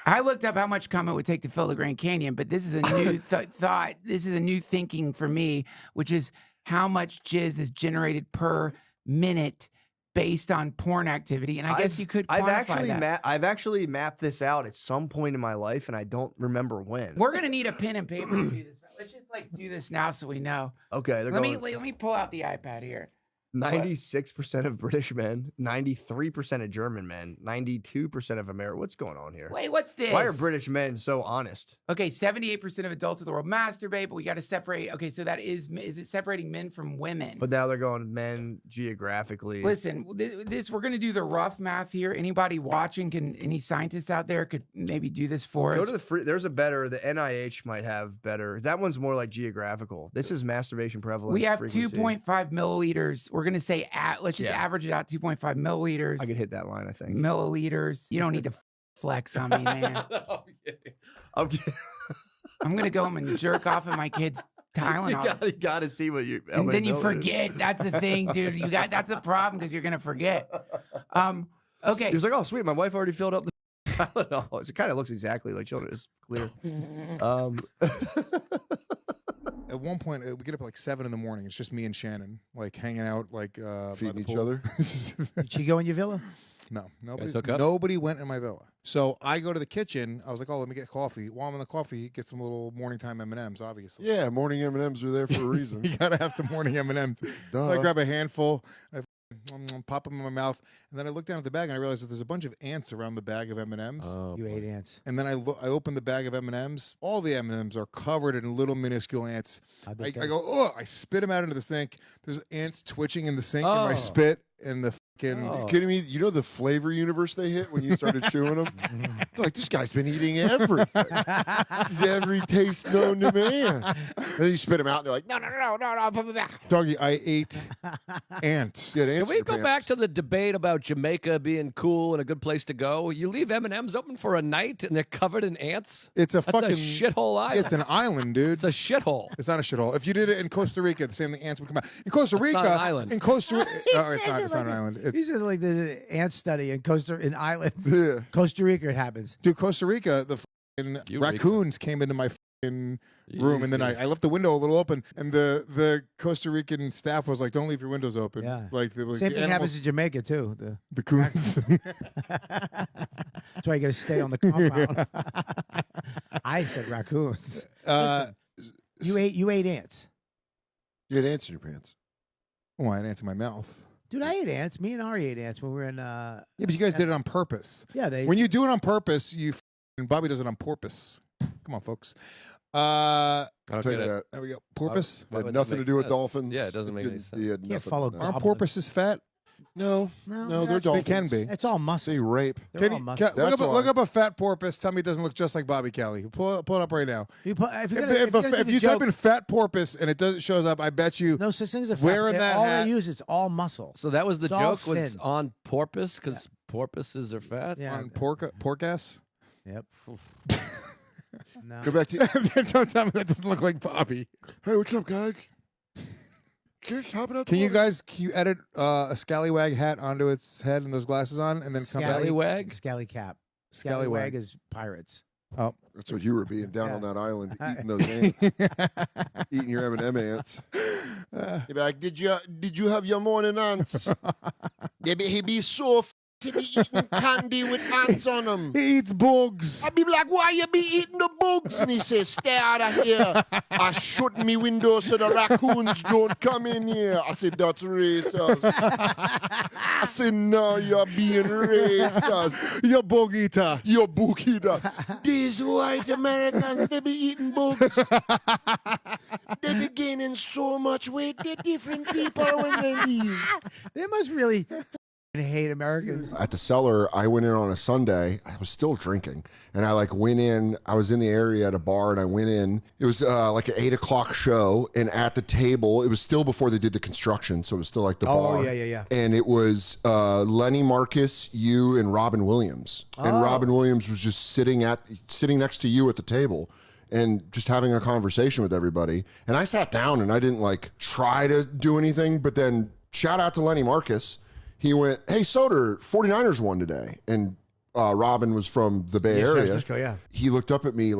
I looked up how much cum it would take to fill the Grand Canyon, but this is a new thought. This is a new thinking for me, which is how much jizz is generated per minute based on porn activity, and I guess you could quantify that. I've actually mapped this out at some point in my life, and I don't remember when. We're gonna need a pen and paper to do this. Let's just like do this now so we know. Okay, let me pull out the iPad here. 96% of British men, 93% of German men, 92% of America. What's going on here? Wait, what's this? Why are British men so honest? Okay, 78% of adults in the world masturbate, but we got to separate. Okay, so that is it separating men from women? But now they're going men geographically. Listen, this we're going to do the rough math here. Anybody watching, any scientists out there could maybe do this for us? Go to there's a better, the NIH might have better. That one's more like geographical. This is masturbation prevalence. We have frequency. 2.5 milliliters. We're going to say, let's just average it out, 2.5 milliliters. I could hit that line, I think. Milliliters. You don't need to flex on me, man. I'm kidding. I'm going to go home and jerk off at my kids' Tylenol. You got to see what you... And then you forget. That's the thing, dude. That's a problem because you're going to forget. Okay. He was like, oh, sweet. My wife already filled up the Tylenol. It kind of looks exactly like children. It's clear. At one point, we get up at like 7 in the morning. It's just me and Shannon, like hanging out, like feeding each other. Did she go in your villa? No, nobody went in my villa. So I go to the kitchen. I was like, oh, let me get coffee. While I'm in the coffee, get some little morning time M&Ms, obviously. Yeah, morning M&Ms are there for a reason. You gotta have some morning M&Ms. So I grab a handful, I pop them in my mouth, and then I look down at the bag and I realize that there's a bunch of ants around the bag of M&Ms. Oh, you ate ants. And then I open the bag of M&Ms. All the M&Ms are covered in little minuscule ants. I go, oh! I spit them out into the sink. There's ants twitching in the sink in my spit. And the fucking... You kidding me? You know the flavor universe they hit when you started chewing them? They're like, this guy's been eating everything. This is every taste known to man. And then you spit them out, and they're like, no, put them back. Doggy, I ate ants. Can we go back to the debate about Jamaica being cool and a good place to go? You leave M&Ms open for a night, and they're covered in ants? It's a fucking... shithole island. It's an island, dude. It's a shithole. It's not a shithole. If you did it in Costa Rica, the same thing, ants would come out. In Costa Rica... It's not an island. In Costa Rica... it's not an island. He says like the ant study in islands. Yeah. Costa Rica, it happens. Dude, Costa Rica, the raccoons came into my room, and then I left the window a little open, and the Costa Rican staff was like, "Don't leave your windows open." Yeah. Like, Same thing happens in Jamaica too. The coons. That's why you got to stay on the compound. I said raccoons. Listen, you ate ants. You had ants in your pants. Oh, I had ants in my mouth. Dude, I ate ants. Me and Ari ate ants when we were in. Yeah, but you guys did it on purpose. Yeah, when you do it on purpose, Bobby does it on porpoise. Come on, folks. I'll tell you that. There we go. Porpoise. It had nothing to do with dolphins. Yeah, it doesn't make any sense. You can't follow. Aren't porpoises fat? No, they're dolphins. They can be. It's all muscle. They rape. Look up a fat porpoise. Tell me it doesn't look just like Bobby Kelly. Pull it up right now. If you type in fat porpoise and it shows up, I bet you. No such thing as a fat. Wearing that all hat. they use is all muscle. So that was the It's all joke was fin. on porpoise because porpoises are fat. Yeah. On pork ass. Yep. No. Go back to. Don't tell me that doesn't look like Bobby. Hey, what's up, guys? Just hopping out. Can you edit a scallywag hat onto its head and those glasses on, and then come back? Scallywag? Scally cap. Scallywag. Scallywag is pirates. Oh, that's what you were being down on that island, eating those ants, eating your M&M ants. You'd be like, did you have your morning ants? He'd be so to be eating candy with ants on them. He eats bugs. I'd be like, why you be eating the bugs? And he says, stay out of here. I shut me window so the raccoons don't come in here. I said, that's racist. I said, no, you're being racist. You're bug eater. You're bug eater. These white Americans, they be eating bugs. They be gaining so much weight. They're different people when they leave. They must really hate Americans. At the cellar, I went in on a Sunday. I was still drinking, and I went in. I was in the area at a bar, and I went in. It was like an 8 o'clock show, and at the table, it was still before they did the construction, so it was still like the bar. Oh yeah. And it was Lenny Marcus, you, and Robin Williams. And Robin Williams was just sitting next to you at the table, and just having a conversation with everybody. And I sat down, and I didn't try to do anything, but then shout out to Lenny Marcus. He went, hey, Soder, 49ers won today. And Robin was from the Bay Area. San Francisco, yeah. He looked up at me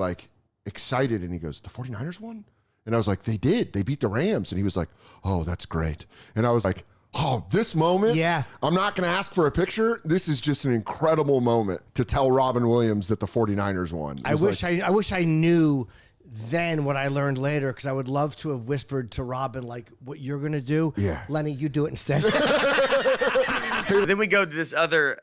excited, and he goes, the 49ers won? And I was like, they did. They beat the Rams. And he was like, oh, that's great. And I was like, oh, this moment? Yeah. I'm not going to ask for a picture. This is just an incredible moment to tell Robin Williams that the 49ers won. I wish I knew then what I learned later, because I would love to have whispered to Robin, what you're going to do. Yeah. Lenny, you do it instead. Then we go to this other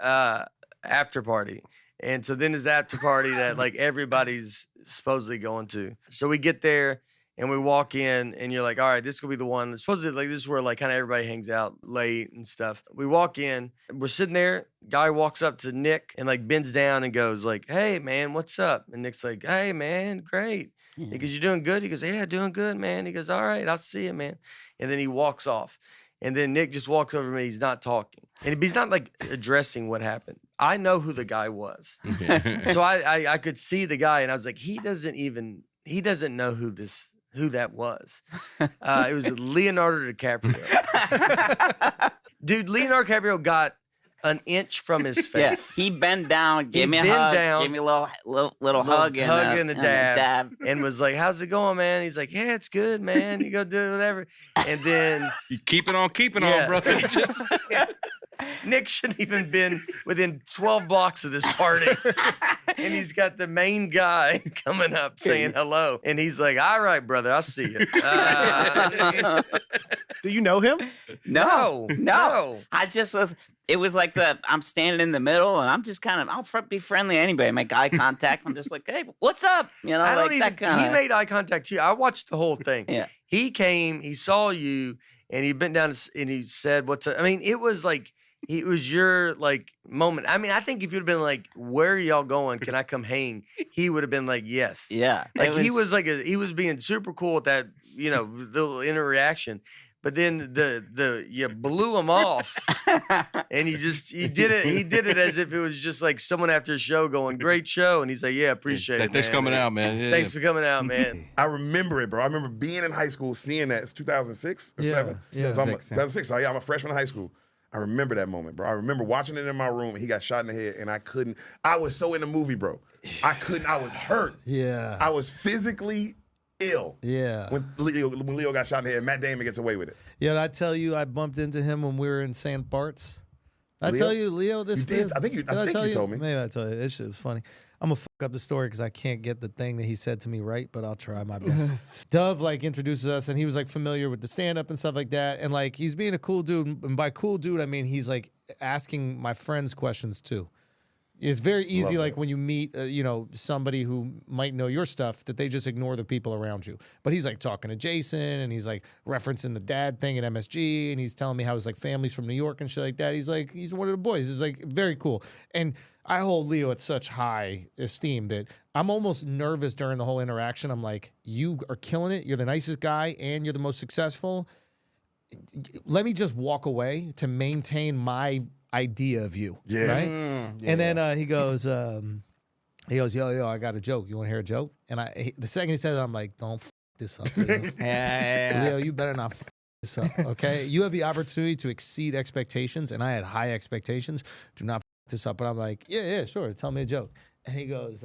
after party. And so then there's after party that everybody's supposedly going to. So we get there and we walk in and you're like, all right, this could be the one. Supposedly this is where kind of everybody hangs out late and stuff. We walk in, we're sitting there, guy walks up to Nick and bends down and goes hey man, what's up? And Nick's like, hey man, great. He goes, you doing good? He goes, yeah, doing good, man. He goes, all right, I'll see you, man. And then he walks off. And then Nick just walks over to me. He's not talking. And he's not addressing what happened. I know who the guy was. So I could see the guy and I was like, he doesn't know who that was. It was Leonardo DiCaprio. Dude, Leonardo DiCaprio got an inch from his face. Yeah, he bent down, gave me a hug, gave me a little hug and a dab, and was like, "How's it going, man?" He's like, "Yeah, it's good, man. You go do whatever." And then you keep it on, brother. Nick shouldn't even been within 12 blocks of this party, and he's got the main guy coming up saying hello, and he's like, "All right, brother, I'll see you." Do you know him? No. I just was. It was I'm standing in the middle, and I'm just I'll be friendly anybody. Make eye contact. I'm just like, hey, what's up? He made eye contact too. I watched the whole thing. Yeah. He came, he saw you, and he bent down and he said, what's up? I mean, it was it was your moment. I mean, I think if you'd have been like, where are y'all going? Can I come hang? He would have been like, yes. Yeah. He was being super cool with that, little interaction. But then you blew him off, and he did it as if it was just someone after a show going, great show, and he's like, yeah, appreciate it. Thanks for coming out, man. Yeah. Thanks for coming out, man. I remember it, bro. I remember being in high school, seeing that. It's 2006 or 7. Yeah, So 2006. So yeah, I'm a freshman in high school. I remember that moment, bro. I remember watching it in my room, and he got shot in the head, and I was so in the movie, bro. I was hurt. Yeah. I was physically ill. Yeah. When Leo got shot in the head, Matt Damon gets away with it. Yeah, did I tell you I bumped into him when we were in St. Bart's? Did I tell you, Leo, this You did. I think you told me. Maybe I told you. This shit was funny. I'm going to fuck up the story because I can't get the thing that he said to me right, but I'll try my best. Dove, like, introduces us, and he was, like, familiar with the stand-up and stuff like that. And, like, he's being a cool dude. And by cool dude, I mean he's, like, asking my friends questions, too. It's very easy, like, when you meet, you know, somebody who might know your stuff, that they just ignore the people around you. But he's, like, talking to Jason, and he's, like, referencing the dad thing at MSG, and he's telling me how his, like, family's from New York and shit like that. He's, like, he's one of the boys. He's, like, very cool. And I hold Leo at such high esteem that I'm almost nervous during the whole interaction. I'm like, you are killing it. You're the nicest guy, and you're the most successful. Let me just walk away to maintain my idea of you. Yeah. Right? And then he goes, yo, I got a joke. You want to hear a joke? And the second he says it, I'm like, don't f this up, Leo. Leo, you better not f this up, okay? You have the opportunity to exceed expectations, and I had high expectations. Do not f this up. But I'm like, yeah, sure. Tell me a joke. And he goes,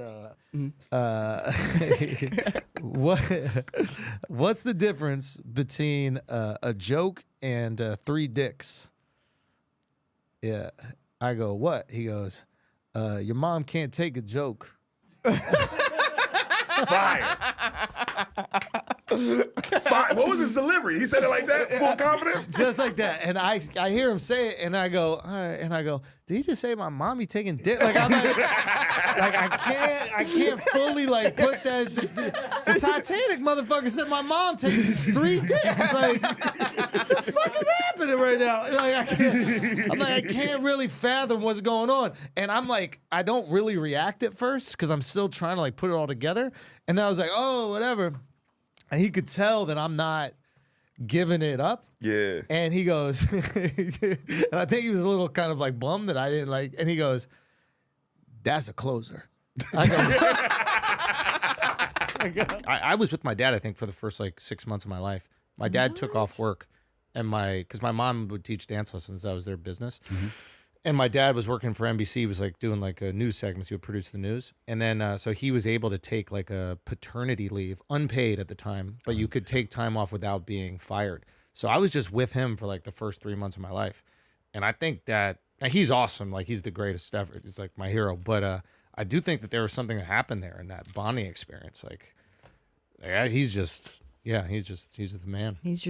what's the difference between a joke and 3 dicks? Yeah. I go, what? He goes, your mom can't take a joke. Fire. What was his delivery? He said it like that, full confidence? Just like that. And I hear him say it, and I go, all right. And I go, did he just say my mommy taking dick? Like, I'm like, I can't fully, like, put that. The Titanic motherfucker said my mom takes 3 dicks. Like, what the fuck is happening right now? Like, I can't really fathom what's going on. And I'm like, I don't really react at first because I'm still trying to, like, put it all together. And then I was like, oh, whatever. And he could tell that I'm not giving it up. Yeah. And he goes, and I think he was a little kind of like bummed that I didn't like, and he goes, that's a closer. I was with my dad, I think, for the first like 6 months of my life. My dad took off work, and because my mom would teach dance lessons, that was their business. And my dad was working for NBC. He was like doing like a news segments. He would produce the news. And then, so he was able to take like a paternity leave, unpaid at the time, but you could take time off without being fired. So I was just with him for like the first 3 months of my life. And I think that he's awesome. Like, he's the greatest ever. He's like my hero. But I do think that there was something that happened there in that bonding experience. Like, yeah, he's just a man. Is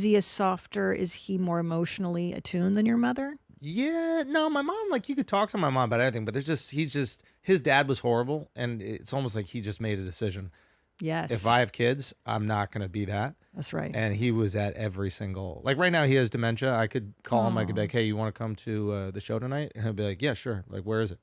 he a softer? Is he more emotionally attuned than your mother? Yeah, no, my mom, like, you could talk to my mom about everything, but his dad was horrible, and it's almost like he just made a decision. Yes. If I have kids, I'm not going to be that. That's right. And he was at every single, like, right now he has dementia. I could call him, I could be like, hey, you want to come to the show tonight? And he'll be like, yeah, sure. Like, where is it?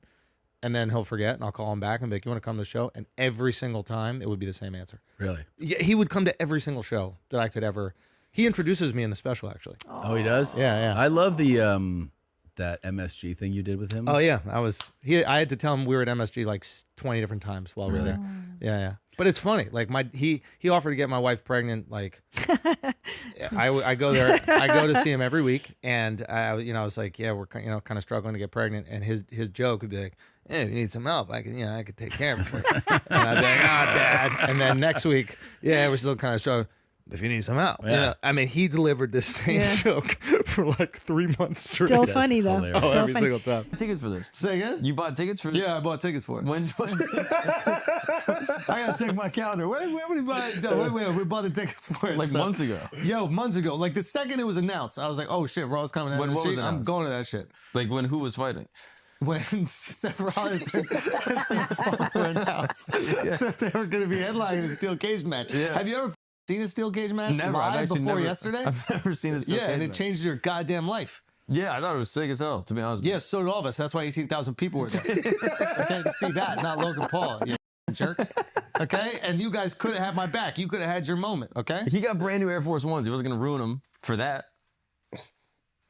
And then he'll forget, and I'll call him back and be like, you want to come to the show? And every single time, it would be the same answer. Really? Yeah, he would come to every single show that I could ever. He introduces me in the special, actually. Oh, he does? Yeah. I love the that MSG thing you did with him. Oh yeah, I had to tell him we were at MSG like 20 different times while we were there. Yeah. But it's funny. Like, he offered to get my wife pregnant. Like, I go there. I go to see him every week, and I was like, yeah, we're kind of struggling to get pregnant. And his joke would be like, hey, if you need some help, I could take care of it. And I'd be like, Dad. And then next week, yeah, we're still kind of struggling. If you need some help. Yeah. I mean, he delivered this same joke for like 3 months straight. Still funny, though. Oh, every single time. Tickets for this. Say again? You bought tickets for this? Yeah, I bought tickets for it. When I got to check my calendar. When we bought the tickets for it. Like months ago. Yo, months ago. Like, the second it was announced, I was like, oh, shit, Raw's coming out. When what was announced? I'm going to that shit. Like, who was fighting? When Seth Rollins and CM Punk were announced that they were going to be headlining a steel cage match. Yeah. Have you ever seen a steel cage match live before yesterday? I've never seen a steel cage match. And it changed your goddamn life. Yeah, I thought it was sick as hell, to be honest with you. Yeah, so did all of us. That's why 18,000 people were there. Okay, to see that, not Logan Paul, you jerk. Okay? And you guys could have had my back. You could have had your moment, okay? He got brand new Air Force Ones. He wasn't going to ruin them for that.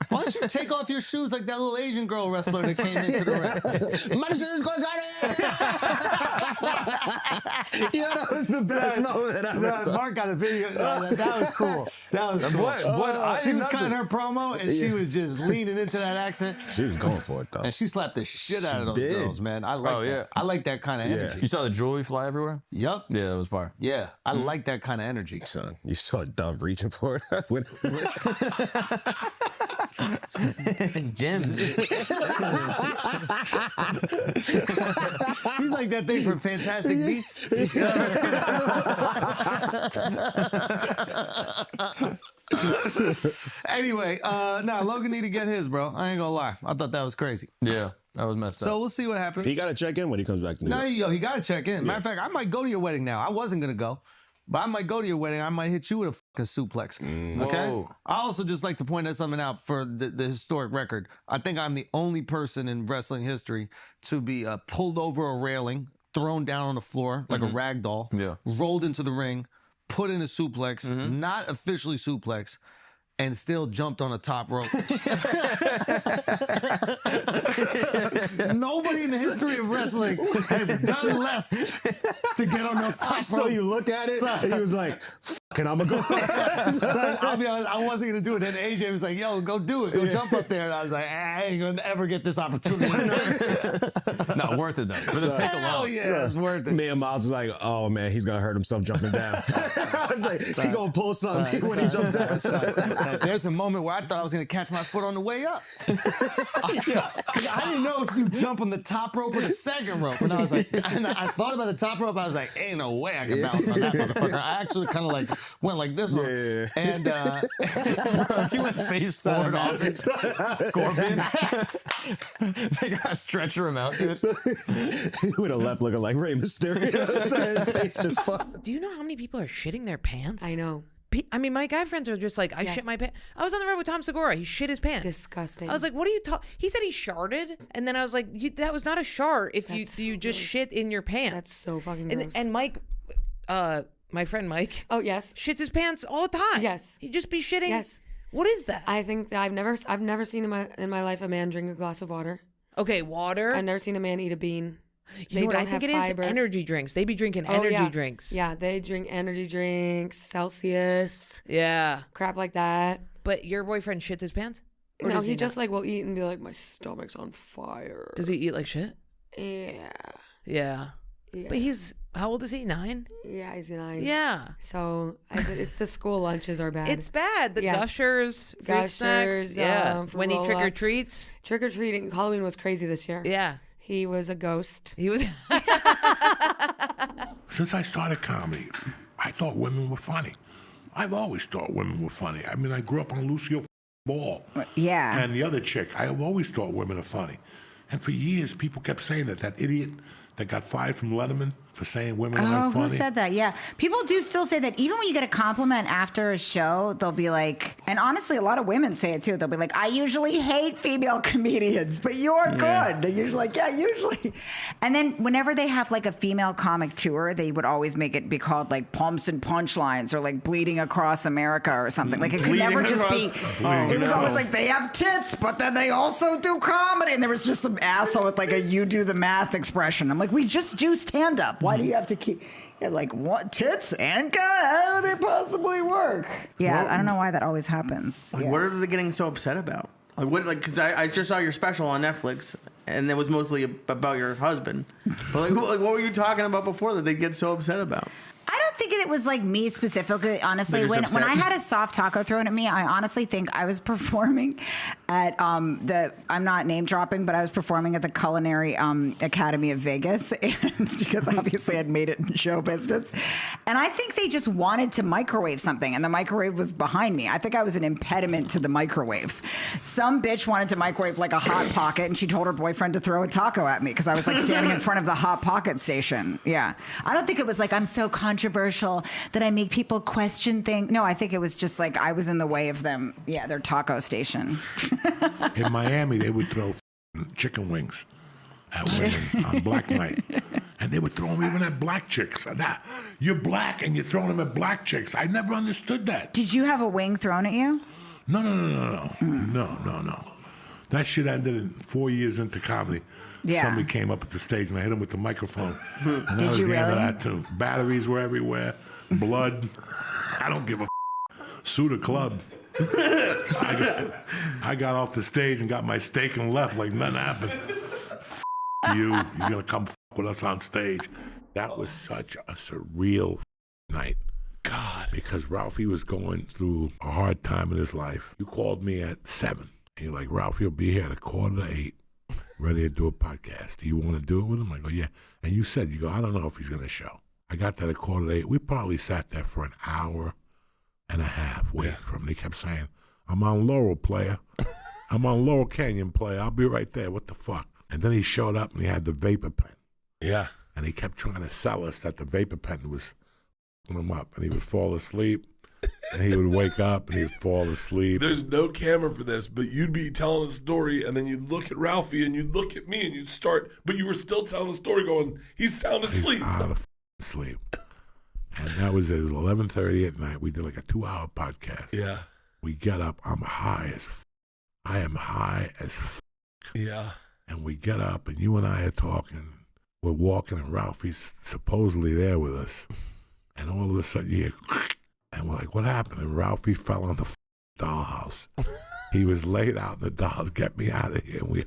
Why don't you take off your shoes like that little Asian girl wrestler that came into the ring? Yeah, that was the best moment ever. Mark got a video. That was cool. That was cool. She was cutting her promo, and she was just leaning into that accent. She was going for it, though. And she slapped the shit out of those girls, man. I like that. I like that kind of energy. You saw the jewelry fly everywhere? Yep. Yeah, it was fire. Yeah, I like that kind of energy. Son, you saw Dove reaching for it. Jim. He's like that thing from Fantastic Beasts. Anyway, Logan need to get his, bro. I ain't gonna lie. I thought that was crazy. Yeah, that was messed up. So we'll see what happens. He got to check in when he comes back to New York. He got to check in. Matter of fact, I might go to your wedding now. I wasn't gonna go, but I might go to your wedding. I might hit you with a fucking suplex. Okay. Whoa. I also just like to point something out for the historic record. I think I'm the only person in wrestling history to be pulled over a railing, thrown down on the floor like a rag doll, rolled into the ring, put in a suplex, not officially suplex, and still jumped on the top rope. Nobody in the history of wrestling has done less to get on those top ropes. So you look at it, and he was like, fucking, I'm going to go. I'll be honest, I wasn't going to do it. Then AJ was like, yo, go do it. Go jump up there. And I was like, I ain't going to ever get this opportunity. Not worth it, though. For the pick alone. Yeah, it's worth it. Me and Miles was like, oh, man, he's going to hurt himself jumping down. I was like, he going to pull something when he jumps down. There's a moment where I thought I was going to catch my foot on the way up. I didn't know if you jump on the top rope or the second rope. And I was like, and I thought about the top rope. I was like, ain't no way I can bounce on that motherfucker. I actually kind of like went like this one. And you went face forward on it. Scorpion. They got to stretcher him out, dude. He would have left looking like Rey Mysterio. His face just fucked. Do you know how many people are shitting their pants? I know. I mean, my guy friends are just like, I shit my pants. I was on the road with Tom Segura. He shit his pants. Disgusting. I was like, what are you talking? He said he sharted. And then I was like, that was not a shart if you just shit in your pants. That's so fucking gross. And Mike, my friend Mike. Oh, yes. Shits his pants all the time. Yes. He'd just be shitting. Yes. What is that? I think I've never seen in my life a man drink a glass of water. Okay, water. I've never seen a man eat a bean. You know what I think it is? Energy drinks. They be drinking energy drinks. Yeah, they drink energy drinks, Celsius. Yeah. Crap like that. But your boyfriend shits his pants? Or No, he just like will eat and be like, my stomach's on fire. Does he eat like shit? Yeah. Yeah. But he's, how old is he? 9? Yeah, he's 9. Yeah. So it's the school lunches are bad. It's bad. The gushers, fruit snacks. Yeah. When he trick-or-treats. Trick-or-treating. Halloween was crazy this year. Yeah. He was a ghost. He was. Since I started comedy, I thought women were funny. I've always thought women were funny. I mean, I grew up on Lucille Ball. Yeah. And the other chick. I have always thought women are funny. And for years, people kept saying that idiot that got fired from Letterman for saying women aren't funny. Who said that? Yeah. People do still say that. Even when you get a compliment after a show, they'll be like, and honestly, a lot of women say it too. They'll be like, I usually hate female comedians, but you're good. And you're like, yeah, usually. And then whenever they have like a female comic tour, they would always make it be called like Pumps and Punchlines or like Bleeding Across America or something. Like it could never just be, it was always like they have tits, but then they also do comedy. And there was just some asshole with like a you do the math expression. I'm like, we just do stand up. Why do you have to keep like what tits and how do they possibly work? Yeah, I don't know why that always happens. Like, what are they getting so upset about? Like what? Like, because I just saw your special on Netflix, and it was mostly about your husband. But like, what were you talking about before that they get so upset about? I don't think it was like me specifically, honestly. When I had a soft taco thrown at me, I honestly think I was performing at I'm not name dropping, but I was performing at the Culinary Academy of Vegas, and because obviously I'd made it in show business. And I think they just wanted to microwave something, and the microwave was behind me. I think I was an impediment to the microwave. Some bitch wanted to microwave like a Hot Pocket, and she told her boyfriend to throw a taco at me because I was like standing in front of the Hot Pocket station. Yeah. I don't think it was like I'm so controversial that I make people question things. No, I think it was just like I was in the way of them. Yeah, their taco station. In Miami, they would throw chicken wings at women on Black Night. And they would throw them even at black chicks. You're black and you're throwing them at black chicks. I never understood that. Did you have a wing thrown at you? No. No. That shit ended in 4 years into comedy Yeah. Somebody came up at the stage and I hit him with the microphone. And that Did was you the end of really? that too. Batteries were everywhere, blood. I don't give a sue the club. I got off the stage and got my steak and left like nothing happened. You're gonna come with us on stage. That was such a surreal night. God. Because Ralphie was going through a hard time in his life. You called me at 7. And you're like, Ralphie will be here at 7:45, ready to do a podcast. Do you want to do it with him? I go, yeah. And you said, you go, I don't know if he's going to show. I got that at 7:45. We probably sat there for an hour and a half waiting for him. They kept saying, I'm on Laurel, player. I'm on Laurel Canyon, player. I'll be right there. What the fuck? And then he showed up and he had the vapor pen. Yeah. And he kept trying to sell us that the vapor pen was him up. And he would fall asleep. And he would wake up and he'd fall asleep. There's no camera for this, but you'd be telling a story and then you'd look at Ralphie and you'd look at me and you'd start, but you were still telling the story going, he's sound asleep. He's out of sleep. And that was it. It was 11:30 at night. We did like a 2-hour podcast. Yeah. We get up. I'm high as I am high as Yeah. And we get up and you and I are talking. We're walking and Ralphie's supposedly there with us. And all of a sudden you hear, and we're like, what happened? And Ralphie fell on the dollhouse. He was laid out in the dolls. Get me out of here. And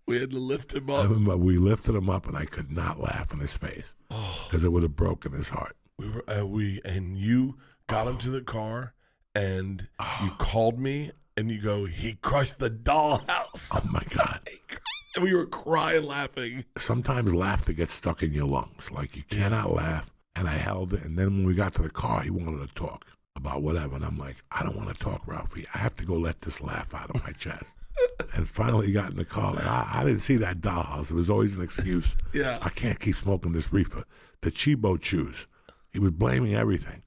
we had to lift him up. I remember we lifted him up and I could not laugh in his face because it would have broken his heart. And you got him to the car and you called me and you go, he crushed the dollhouse. Oh my God. And we were crying laughing. Sometimes laughter gets stuck in your lungs. Like you cannot laugh. And I held it. And then when we got to the car, he wanted to talk about whatever. And I'm like, I don't want to talk, Ralphie. I have to go let this laugh out of my chest. And finally he got in the car. Like, I didn't see that dollhouse. It was always an excuse. Yeah. I can't keep smoking this reefer. The Chibo chews. He was blaming everything.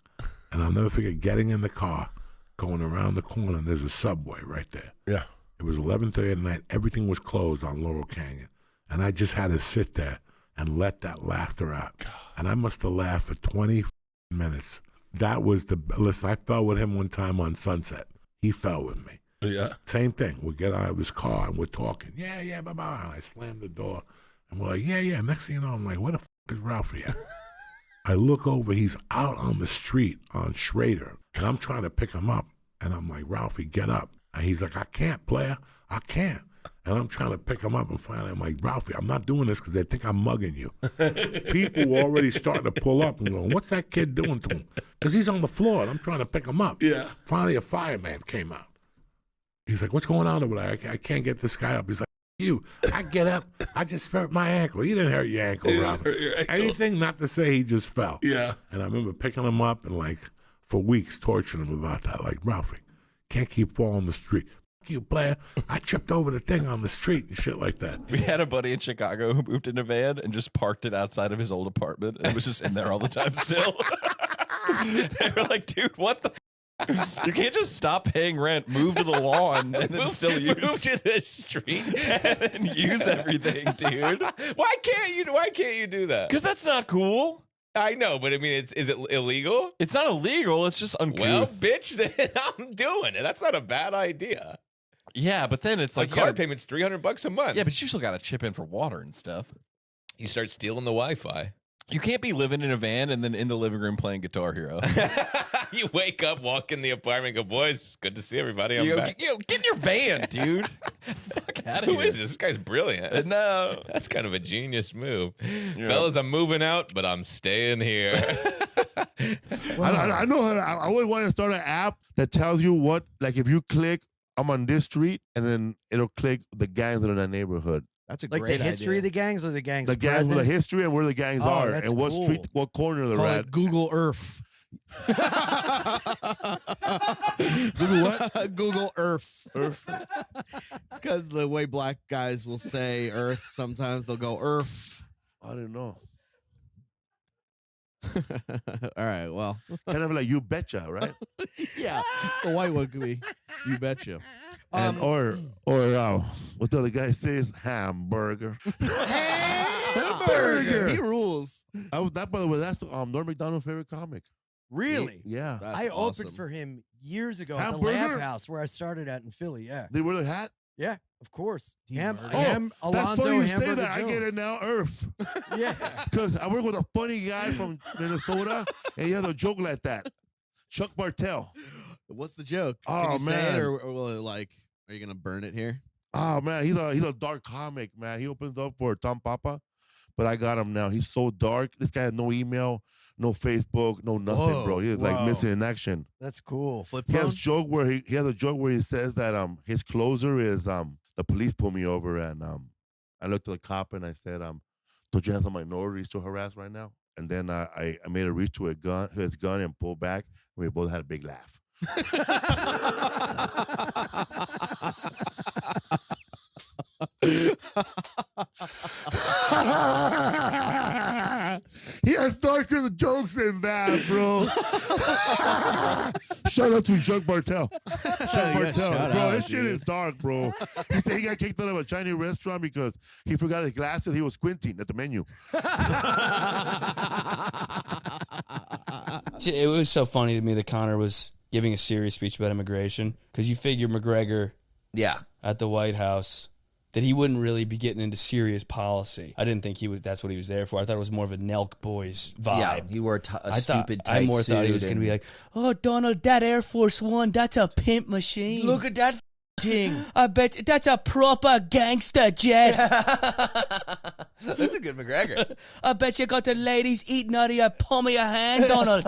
And I'll never forget getting in the car, going around the corner, and there's a Subway right there. Yeah. It was 11:30 at night. Everything was closed on Laurel Canyon. And I just had to sit there and let that laughter out. God. And I must have laughed for 20 minutes. That was listen, I fell with him one time on Sunset. He fell with me. Yeah. Same thing. We get out of his car and we're talking. Yeah, bye-bye. And I slammed the door. And we're like, yeah. Next thing you know, I'm like, where the is Ralphie at? I look over, he's out on the street on Schrader, and I'm trying to pick him up. And I'm like, Ralphie, get up. And he's like, I can't, player. I can't. And I'm trying to pick him up, and finally I'm like, Ralphie, I'm not doing this because they think I'm mugging you. People were already starting to pull up and going, what's that kid doing to him? Because he's on the floor, and I'm trying to pick him up. Yeah. Finally, a fireman came out. He's like, what's going on over there? I can't get this guy up. He's like, I get up. I just hurt my ankle. You didn't hurt your ankle, Ralphie. Anything not to say he just fell. Yeah. And I remember picking him up and, like, for weeks torturing him about that. Like, Ralphie, can't keep falling the street. You player, I tripped over the thing on the street and shit like that. We had a buddy in Chicago who moved in a van and just parked it outside of his old apartment and was just in there all the time still. They were like, dude, what the you can't just stop paying rent, move to the lawn, and then still use move to the street and use everything, dude. Why can't you do that? Because that's not cool. I know, but I mean, is it illegal? It's not illegal. It's just uncouth. Well, bitch, then I'm doing it. That's not a bad idea. Yeah, but then it's like a car payment's $300 a month. Yeah, but you still got to chip in for water and stuff. You start stealing the Wi-Fi. You can't be living in a van and then in the living room playing Guitar Hero. You wake up, walk in the apartment, go, boys, good to see everybody. I'm back. Get in your van, dude. Fuck out of here. Who is this? This guy's brilliant. No. That's kind of a genius move. Yeah. Fellas, I'm moving out, but I'm staying here. I know. I always want to start an app that tells you what, like if you click, I'm on this street, and then it'll click the gangs that are in that neighborhood. That's a great the history idea. of the gangs or the gangs? The gangs with the history and where the gangs are and what street, what corner they're Call at. it Google Earth. Google what? Google Earth. Earth. It's because the way black guys will say Earth. Sometimes they'll go Earth. I don't know. All right. Well, kind of like you betcha, right? Yeah. The white one could be you betcha. And or what the other guy says, hamburger. Hamburger. He rules. By the way, that's Norm Macdonald's favorite comic. Really? Yeah. I awesome. opened for him years ago at the Hamburger? Laugh House where I started at in Philly. Yeah. Did he wear the hat? Yeah, of course. Him, That's Alonzo, funny you say Hamburger that. I get Jones. it now, Earth. Yeah. Because I work with a funny guy from Minnesota, and he has a joke like that. Chuck Bartel. What's the joke? Oh, Can you say man. it, or will it like? Are you gonna burn it here? Oh man, he's a dark comic, man. He opens up for Tom Papa, but I got him now. He's so dark. This guy has no email, no Facebook, no nothing, bro. He's like missing in action. That's cool. Flip He phone. has a joke where he has a joke where he says that his closer is the police pulled me over and I looked at the cop and I said don't you have some minorities to harass right now? And then I made a reach to his gun and pulled back. We both had a big laugh. He has darker jokes than that, bro. Shout out to Chuck Bartel. Chuck Bartel. Bro, this shit is dark, bro. He said he got kicked out of a Chinese restaurant because he forgot his glasses. He was squinting at the menu. It was so funny to me that Connor was giving a serious speech about immigration, because you figure McGregor at the White House that he wouldn't really be getting into serious policy. I didn't think that's what he was there for. I thought it was more of a Nelk Boys vibe. Yeah, he wore a stupid tight I more suit thought he was going to be like, oh, Donald, that Air Force One, that's a pimp machine. Look at that thing. I bet that's a proper gangster jet. That's a good McGregor. I bet you got the ladies eating out of your palm of your hand, Donald.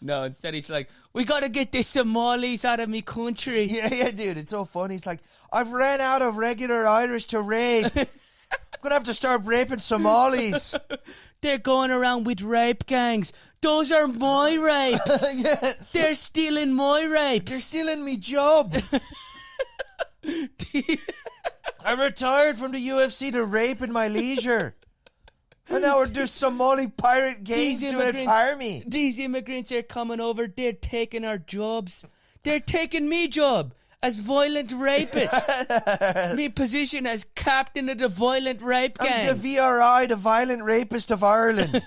No, instead he's like, we got to get the Somalis out of me country. Yeah, dude, it's so funny. He's like, I've ran out of regular Irish to rape. I'm going to have to start raping Somalis. They're going around with rape gangs. Those are my rapes. Yeah. They're stealing my rapes. They're stealing me job. I retired from the UFC to rape in my leisure. And now there's Somali pirate gangs doing it for me. These immigrants are coming over. They're taking our jobs. They're taking me job as violent rapist. Me position as captain of the violent rape gang. I'm the VRI, the violent rapist of Ireland.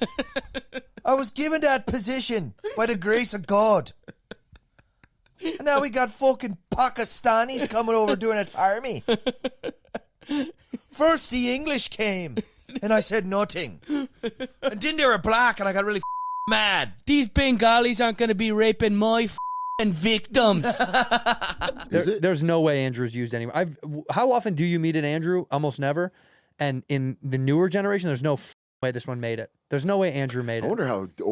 I was given that position by the grace of God. And now we got fucking Pakistanis coming over doing it for me. First the English came. And I said nothing. And then they were black and I got really mad. These Bengalis aren't going to be raping my victims. There's no way Andrew's used anywhere. How often do you meet an Andrew? Almost never. And in the newer generation, there's no way this one made it. There's no way Andrew made it. I wonder how the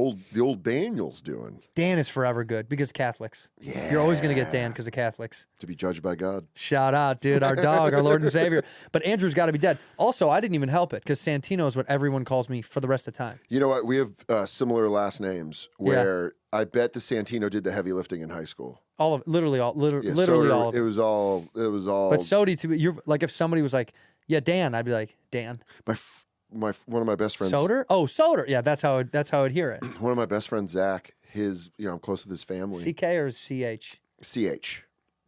old Daniel's doing. Dan is forever good because Catholics. Yeah. You're always going to get Dan because of Catholics. To be judged by God. Shout out, dude. Our dog, our Lord and Savior. But Andrew's got to be dead. Also, I didn't even help it because Santino is what everyone calls me for the rest of the time. You know what? We have similar last names where I bet the Santino did the heavy lifting in high school. All of literally all Yeah, literally Soder, all of it. It was all. But Sodi, to you're like, if somebody was like, yeah, Dan, I'd be like, Dan. One of my best friends. Soder? Oh, Soder. Yeah, that's how I'd hear it. One of my best friends, Zach. I'm close with his family. CK or CH? CH.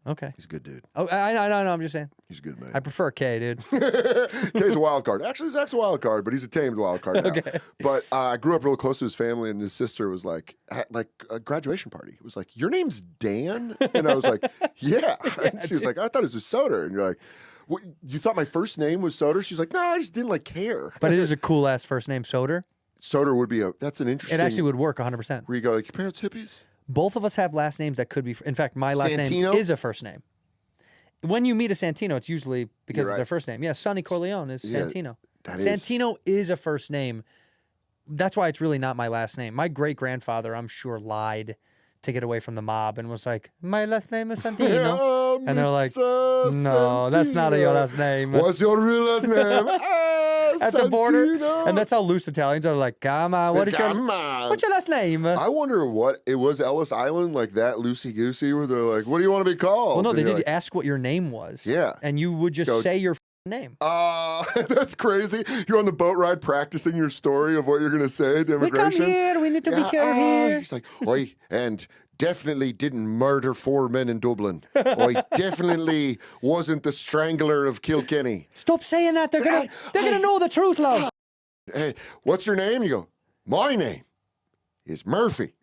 Okay. He's a good dude. Oh, I know. I'm just saying. He's a good man. I prefer K, dude. K's a wild card. Actually, Zach's a wild card, but he's a tamed wild card now. Okay. But I grew up real close to his family, and his sister was like, at a graduation party. It was like, your name's Dan? And I was like, yeah. And she was like, I thought it was a Soder. And you're like, what, you thought my first name was Soder? She's like, no, I just didn't care. But it is a cool ass first name, Soder. Soder would be that's an interesting. It actually would work 100%. Where you go, like, your parents hippies? Both of us have last names that could be. In fact, my last name is a first name. When you meet a Santino, it's usually because it's their first name. Yeah, Sonny Corleone is Santino. Santino is a first name. That's why it's really not my last name. My great-grandfather, I'm sure, lied to get away from the mob and was like, my last name is Santino. And they're like, no, that's not your last name. What's your real last name? At the border. And that's how loose Italians are like, come on, what's your last name? I wonder what it was, Ellis Island, like that loosey-goosey, where they're like, what do you want to be called? Well, no, and they did ask what your name was. Yeah. And you would just say your name. That's crazy. You're on the boat ride practicing your story of what you're going to say to immigration. We come here, we need to be here. He's like, oi, and definitely didn't murder 4 men in Dublin. I definitely wasn't the strangler of Kilkenny. Stop saying that. They're gonna know the truth, love. Hey, what's your name? You go, my name is Murphy.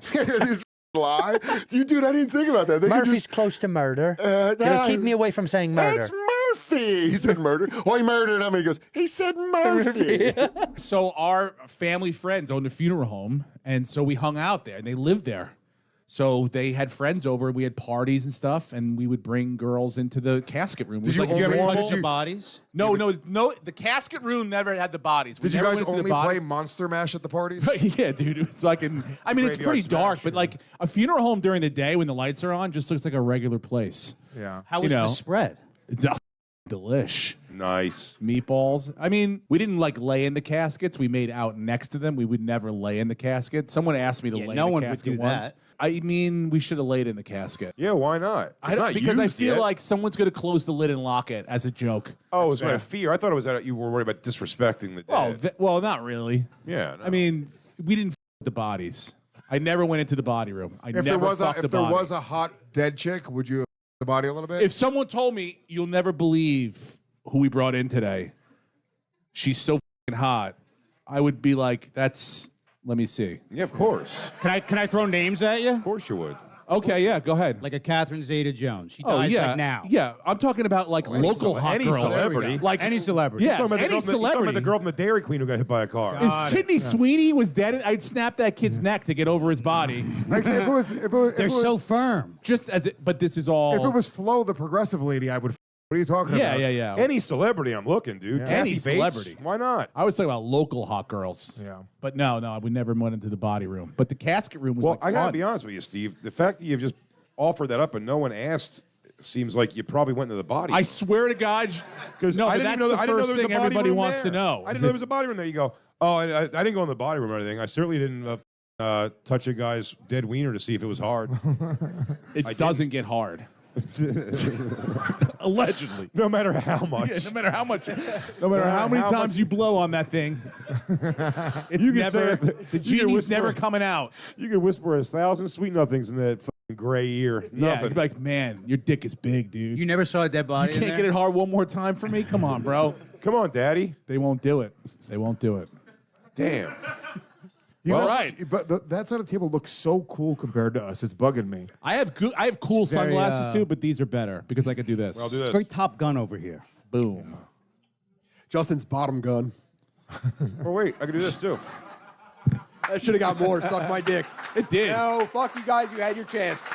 lie. Dude, I didn't think about that. Murphy's close to murder. It'll keep me away from saying murder. That's Murphy. He said murder. Oh, he murdered him. And he goes, he said Murphy. So our family friends owned a funeral home, and so we hung out there, and they lived there. So they had friends over. We had parties and stuff, and we would bring girls into the casket room. Did you ever touch the bodies? No. The casket room never had the bodies. Did you guys only play Monster Mash at the parties? Yeah, dude. It was like it's pretty dark, but like a funeral home during the day when the lights are on just looks like a regular place. Yeah. How was the spread? It's delish. Nice. Meatballs. I mean, we didn't like lay in the caskets. We made out next to them. We would never lay in the casket. Someone asked me to lay in the casket no one would do once. that. I mean, we should have laid in the casket. Yeah, why not? Because I feel like someone's going to close the lid and lock it as a joke. Oh, it was out of fear. I thought it was that you were worried about disrespecting the dead. Well, not really. Yeah. I mean, we didn't the bodies. I never went into the body room. If there was a hot dead chick, would you the body a little bit? If someone told me, you'll never believe who we brought in today, she's so fucking hot, I would be like, let me see. Yeah, of course. Can I throw names at you? Of course you would. Okay, yeah, go ahead. Like a Catherine Zeta-Jones. She dies like now. Yeah, I'm talking about like local hot girls. Celebrity. Like any celebrity. Yeah, any celebrity. Talking about the girl from the Dairy Queen who got hit by a car. If Sydney Sweeney was dead, I'd snap that kid's neck to get over his body. They're so firm. But this is all. If it was Flo, the progressive lady, I would. What are you talking about? Yeah. Any celebrity, I'm looking, dude. Yeah. Kathy Any Bates, celebrity. Why not? I was talking about local hot girls. Yeah. But no, we never went into the body room. But the casket room was I gotta fun. be honest with you, Steve. The fact that you've just offered that up and no one asked seems like you probably went into the body. I swear to God, because I didn't know there was a body everybody room wants there. to know. I didn't know there was a body room there. You go, I didn't go in the body room or anything. I certainly didn't touch a guy's dead wiener to see if it was hard. It doesn't get hard. Allegedly. No matter how much. Yeah, no matter how much. No matter how many times you blow on that thing. The genie's never coming out. You can whisper 1,000 sweet nothings in that fucking gray ear. Yeah, Nothing. you'd be like, man, your dick is big, dude. You never saw a dead body You can't get it hard one more time for me? Come on, bro. Come on, Daddy. They won't do it. They won't do it. Damn. But that side of the table looks so cool compared to us. It's bugging me. I have cool very, sunglasses too, but these are better because I could do this. I'll do this. It's very Top Gun over here. Boom. Justin's bottom gun. Oh, wait. I can do this too. That should have got more. Suck my dick. It did. No, fuck you guys. You had your chance.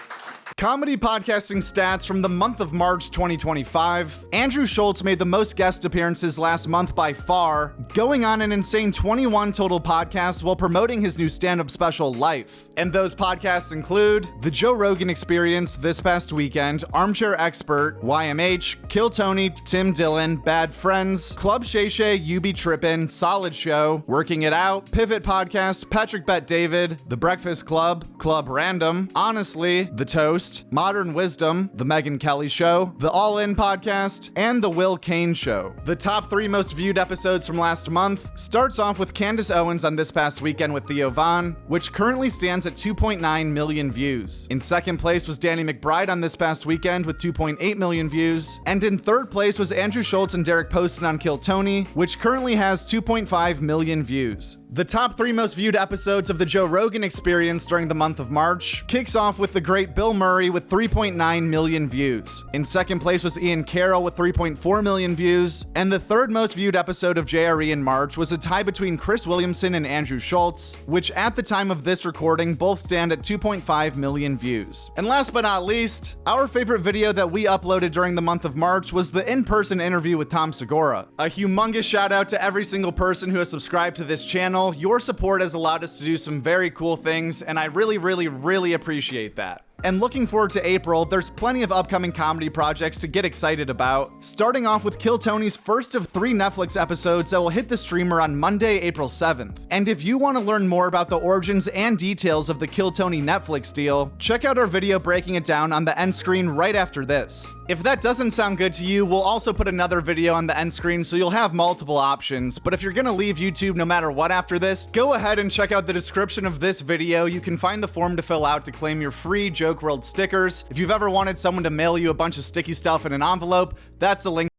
Comedy podcasting stats from the month of March 2025. Andrew Schultz made the most guest appearances last month by far, going on an insane 21 total podcasts while promoting his new stand-up special, Life. And those podcasts include The Joe Rogan Experience this past weekend, Armchair Expert, YMH, Kill Tony, Tim Dillon, Bad Friends, Club Shay Shay, You Be Trippin', Solid Show, Working It Out, Pivot Podcast, Patrick Bet David, The Breakfast Club, Club Random, Honestly, The Toast, Modern Wisdom, The Megyn Kelly Show, The All In Podcast, and The Will Kane Show. The top 3 most viewed episodes from last month starts off with Candace Owens on This Past Weekend with Theo Von, which currently stands at 2.9 million views. In second place was Danny McBride on This Past Weekend with 2.8 million views. And in third place was Andrew Schultz and Deric Poston on Kill Tony, which currently has 2.5 million views. The top 3 most viewed episodes of The Joe Rogan Experience during the month of March kicks off with the great Bill Murray with 3.9 million views. In second place was Ian Carroll with 3.4 million views. And the third most viewed episode of JRE in March was a tie between Chris Williamson and Andrew Schultz, which at the time of this recording both stand at 2.5 million views. And last but not least, our favorite video that we uploaded during the month of March was the in-person interview with Tom Segura. A humongous shout out to every single person who has subscribed to this channel. Your support has allowed us to do some very cool things, and I really appreciate that. And looking forward to April, there's plenty of upcoming comedy projects to get excited about, starting off with Kill Tony's first of 3 Netflix episodes that will hit the streamer on Monday, April 7th. And if you want to learn more about the origins and details of the Kill Tony Netflix deal, check out our video breaking it down on the end screen right after this. If that doesn't sound good to you, we'll also put another video on the end screen so you'll have multiple options, but if you're gonna leave YouTube no matter what after this, go ahead and check out the description of this video. You can find the form to fill out to claim your free Joke World stickers. If you've ever wanted someone to mail you a bunch of sticky stuff in an envelope, that's the link